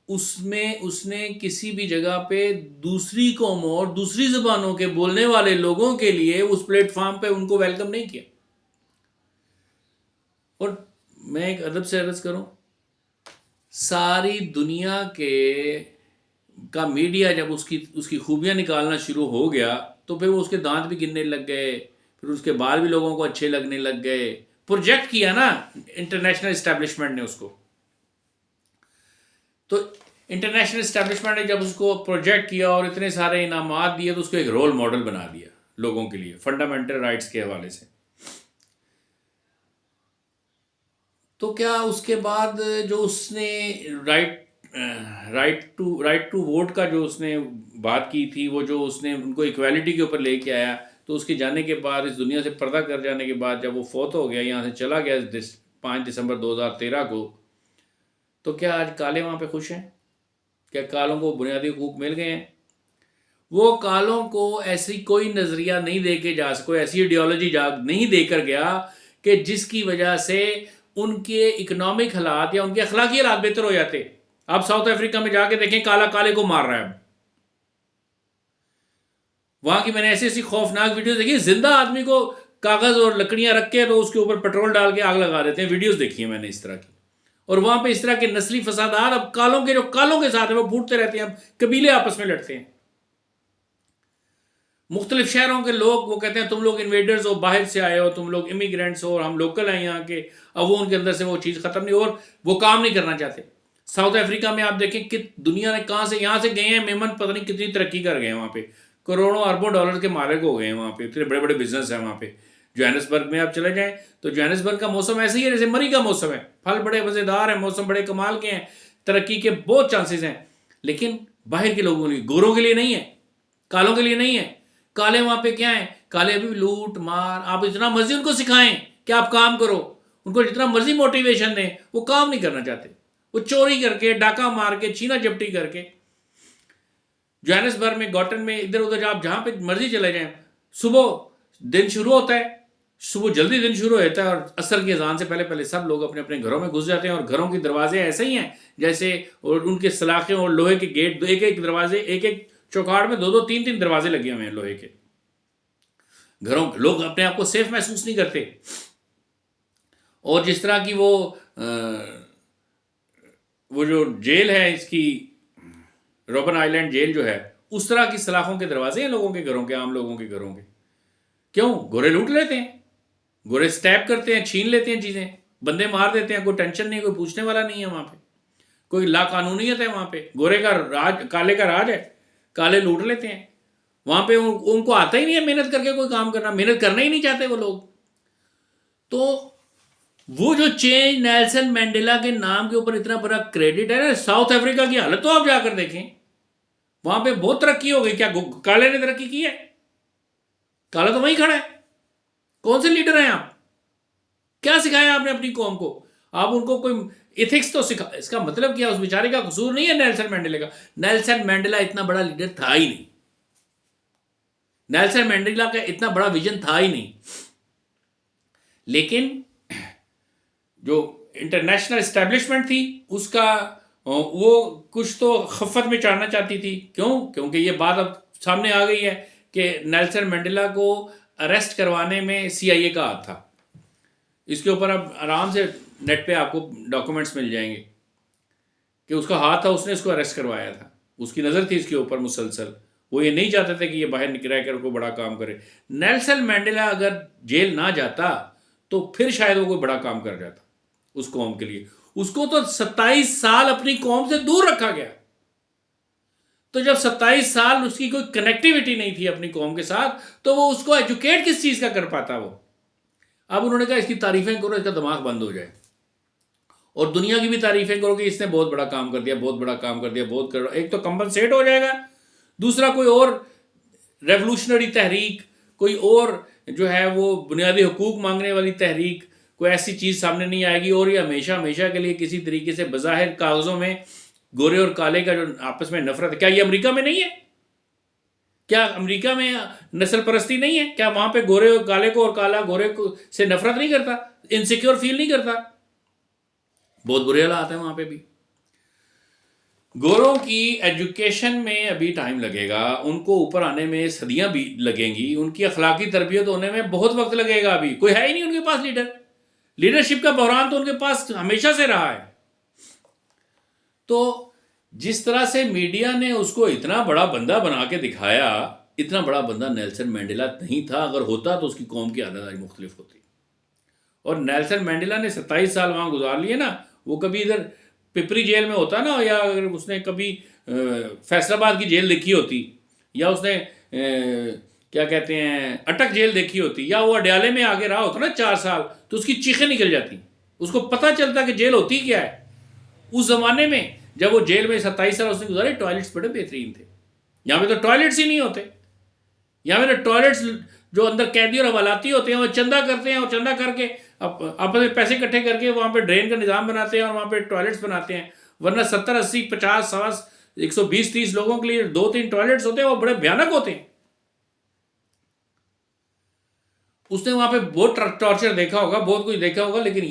Speaker 1: اس میں اس نے کسی بھی جگہ پہ دوسری قوموں اور دوسری زبانوں کے بولنے والے لوگوں کے لیے اس پلیٹ فارم پہ ان کو ویلکم نہیں کیا. اور میں ایک ادب سے عرض کروں, ساری دنیا کے کا میڈیا جب اس کی خوبیاں نکالنا شروع ہو گیا تو پھر وہ اس کے دانت بھی گننے لگ گئے، پھر اس کے بال بھی لوگوں کو اچھے لگنے لگ گئے. پروجیکٹ کیا نا انٹرنیشنل اسٹیبلشمنٹ نے اس کو. تو انٹرنیشنل اسٹیبلشمنٹ نے جب اس کو پروجیکٹ کیا اور اتنے سارے انعامات دیے تو اس کو ایک رول ماڈل بنا دیا لوگوں کے لیے فنڈامنٹل رائٹس کے حوالے سے. تو کیا اس کے بعد جو اس نے رائٹ ٹو ووٹ کا جو اس نے بات کی تھی، وہ جو اس نے ان کو ایکویلٹی کے اوپر لے کے آیا، تو اس کے جانے کے بعد، اس دنیا سے پردہ کر جانے کے بعد، جب وہ فوت ہو گیا، یہاں سے چلا گیا 5 دسمبر 2013 کو، تو کیا آج کالے وہاں پہ خوش ہیں؟ کیا کالوں کو بنیادی حقوق مل گئے ہیں؟ وہ کالوں کو ایسی کوئی نظریہ نہیں دے کے جا سکے، کوئی ایسی ایڈیالوجی نہیں دے کر گیا کہ جس کی وجہ سے ان کے اکنامک حالات یا ان کے اخلاقی حالات بہتر ہو جاتے. آپ ساؤتھ افریقہ میں جا کے دیکھیں، کالا کالے کو مار رہا ہے. وہاں کی میں نے ایسی خوفناک ویڈیوز دیکھی، زندہ آدمی کو کاغذ اور لکڑیاں رکھ کے تو اس کے اوپر پیٹرول ڈال کے آگ لگا دیتے ہیں. ویڈیوز دیکھی ہیں میں نے اس طرح کی. اور وہاں پہ اس طرح کے نسلی فسادات اب کالوں کے ساتھ ہیں، وہ پھوٹتے رہتے ہیں، اب قبیلے آپس میں لڑتے ہیں. مختلف شہروں کے لوگ وہ کہتے ہیں تم لوگ انویڈرز ہو، باہر سے آئے ہو، تم لوگ امیگرینٹس ہو، اور ہم لوکل ہیں یہاں کے. اب وہ ان کے اندر سے وہ چیز ختم نہیں، اور وہ کام نہیں کرنا چاہتے. ساؤتھ افریقہ میں آپ دیکھیں کہ دنیا نے کہاں سے یہاں سے گئے ہیں میمن، پتہ نہیں کتنی ترقی کر گئے ہیں. وہاں پہ کروڑوں اربوں ڈالر کے مالک ہو گئے ہیں. وہاں پہ اتنے بڑے بڑے بزنس ہیں. وہاں پہ جوہانسبرگ میں آپ چلے جائیں تو جوہانسبرگ کا موسم ایسے ہی ہے جیسے مری کا موسم ہے. پھل بڑے مزیدار ہیں، موسم بڑے کمال کے ہیں، ترقی کے بہت چانسز ہیں. لیکن باہر کے لوگوں کے، گوروں کے لیے نہیں ہے، کالوں کے لیے نہیں ہے. کالے وہاں پہ کیا ہیں؟ کالے ابھی لوٹ مار. آپ جتنا مرضی ان کو سکھائیں کہ آپ کام کرو، ان کو جتنا مرضی موٹیویشن دیں، وہ کام نہیں کرنا چاہتے. وہ چوری کر کے، ڈاکہ مار کے، چھینا جپٹی کر کے. جوہانسبرگ میں، گوٹن میں، ادھر ادھر آپ جہاں پہ مرضی چلے جائیں، صبح دن شروع ہوتا ہے، صبح جلدی دن شروع ہوتا ہے، اور عصر کی اذان سے پہلے پہلے سب لوگ اپنے اپنے گھروں میں گھس جاتے ہیں. اور گھروں کے دروازے ایسے ہی ہیں جیسے، اور ان کے سلاخیں اور لوہے کے گیٹ، ایک ایک دروازے، ایک ایک چوکاٹ میں 2 2 3 3 دروازے لگے ہوئے ہیں لوہے کے. گھروں لوگ اپنے آپ کو سیف محسوس نہیں کرتے. اور جس طرح کی وہ جو جیل ہے اس کی، روبن آئیلینڈ جیل جو ہے، اس طرح کی سلاخوں کے دروازے ہیں لوگوں کے گھروں کے، عام لوگوں کے گھروں کے. کیوں؟ گورے لوٹ لیتے ہیں، گورے سٹیپ کرتے ہیں، چھین لیتے ہیں چیزیں، بندے مار دیتے ہیں. کوئی ٹینشن نہیں، کوئی پوچھنے والا نہیں ہے وہاں پہ، کوئی لا قانونیت ہے وہاں پہ. گورے کا راج، کالے کا راج ہے. کالے لوٹ لیتے ہیں وہاں پہ. ان کو آتا ہی نہیں ہے محنت کر کے کوئی کام کرنا، محنت کرنا ہی نہیں چاہتے وہ لوگ. تو وہ جو چینج نیلسن مینڈیلا کے نام کے اوپر اتنا بڑا کریڈٹ ہے نا، ساؤتھ افریقہ کی حالت تو آپ جا کر دیکھیں، وہاں پہ بہت ترقی ہو گئی. کیا کالے نے ترقی کی ہے؟ کالا تو وہیں کھڑا ہے. کون سے لیڈر ہیں آپ؟ کیا سکھایا آپ نے اپنی قوم کو؟ آپ ان کو کوئی ایتھکس تو سکھا. اس کا مطلب کیا؟ اس بیچارے کا قصور نہیں ہے نیلسن مینڈیلا کا. نیلسن مینڈیلا اتنا بڑا لیڈر تھا ہی نہیں. نیلسن مینڈیلا کا اتنا بڑا ویژن تھا ہی نہیں. لیکن جو انٹرنیشنل اسٹیبلشمنٹ تھی اس کا، وہ کچھ تو خفت میں چڑھنا چاہتی تھی. کیوں؟ کیونکہ یہ بات اب سامنے آ گئی ہے کہ نیلسن مینڈیلا کو اریسٹ کروانے میں CIA کا ہاتھ تھا. اس کے اوپر اب آرام سے نیٹ پہ آپ کو ڈاکومنٹس مل جائیں گے کہ اس کا ہاتھ تھا، اس نے اس کو اریسٹ کروایا تھا. اس کی نظر تھی اس کے اوپر مسلسل. وہ یہ نہیں چاہتے تھے کہ یہ باہر نکل کر کوئی بڑا کام کرے. نیلسن مینڈیلا اگر جیل نہ جاتا تو پھر شاید وہ کوئی بڑا کام کر جاتا اس قوم کے لیے. اس کو تو 27 سال اپنی قوم سے دور رکھا گیا. تو جب 27 سال اس کی کوئی کنیکٹیویٹی نہیں تھی اپنی قوم کے ساتھ، تو وہ اس کو ایجوکیٹ کس چیز کا کر پاتا وہ؟ اب انہوں نے کہا اس کی تعریفیں کرو، اس کا دماغ بند ہو جائے، اور دنیا کی بھی تعریفیں کرو کہ اس نے بہت بڑا کام کر دیا، بہت بڑا کام کر دیا، بہت کر. ایک تو کمپنسیٹ ہو جائے گا، دوسرا کوئی اور ریولوشنری تحریک، کوئی اور جو ہے وہ بنیادی حقوق مانگنے والی تحریک، کوئی ایسی چیز سامنے نہیں آئے گی. اور یہ ہمیشہ ہمیشہ کے لیے کسی طریقے سے بظاہر کاغذوں میں گورے اور کالے کا جو آپس میں نفرت ہے. کیا یہ امریکہ میں نہیں ہے؟ کیا امریکہ میں نسل پرستی نہیں ہے؟ کیا وہاں پہ گورے اور کالے کو، اور کالا گورے کو سے نفرت نہیں کرتا، انسیکیور فیل نہیں کرتا؟ بہت برے حالات ہیں وہاں پہ بھی. گوروں کی ایجوکیشن میں ابھی ٹائم لگے گا، ان کو اوپر آنے میں صدیاں بھی لگیں گی، ان کی اخلاقی تربیت ہونے میں بہت وقت لگے گا. ابھی کوئی ہے ہی نہیں ان کے پاس لیڈرشپ کا بحران تو ان کے پاس ہمیشہ سے رہا ہے. تو جس طرح سے میڈیا نے اس کو اتنا بڑا بندہ بنا کے دکھایا، اتنا بڑا بندہ نیلسن مینڈیلا نہیں تھا. اگر ہوتا تو اس کی قوم کی عادت آج مختلف ہوتی. اور نیلسن مینڈیلا نے 27 سال وہاں گزار لیے نا. وہ کبھی ادھر پپری جیل میں ہوتا نا، یا اگر اس نے کبھی فیصل آباد کی جیل دیکھی ہوتی، یا اس نے کیا کہتے ہیں اٹک جیل دیکھی ہوتی، یا وہ اڈیالے میں آگے رہا ہوتا نا 4 سال، تو اس کی چیخیں نکل جاتی. اس کو پتہ چلتا کہ جیل ہوتی کیا ہے. اس زمانے میں جب وہ جیل میں 27 سال اس نے گزارے، ٹوائلٹس بڑے بہترین تھے. یہاں پہ تو ٹوائلٹس ہی نہیں ہوتے. یہاں پہ تو ٹوائلٹس جو اندر قیدی اور حوالاتی ہوتے ہیں وہ چندہ کرتے ہیں، اور چندہ کر کے آپس میں پیسے اکٹھے کر کے وہاں پہ ڈرین کا نظام بناتے ہیں اور وہاں پہ ٹوائلٹس بناتے ہیں. ورنہ 70 80 50 100 120 30 لوگوں کے لیے 2 3 ٹوائلٹس ہوتے ہیں، وہ بڑے بھیانک ہوتے ہیں. اس نے وہاں پہ بہت ٹارچر دیکھا ہوگا، بہت کچھ دیکھا ہوگا، لیکن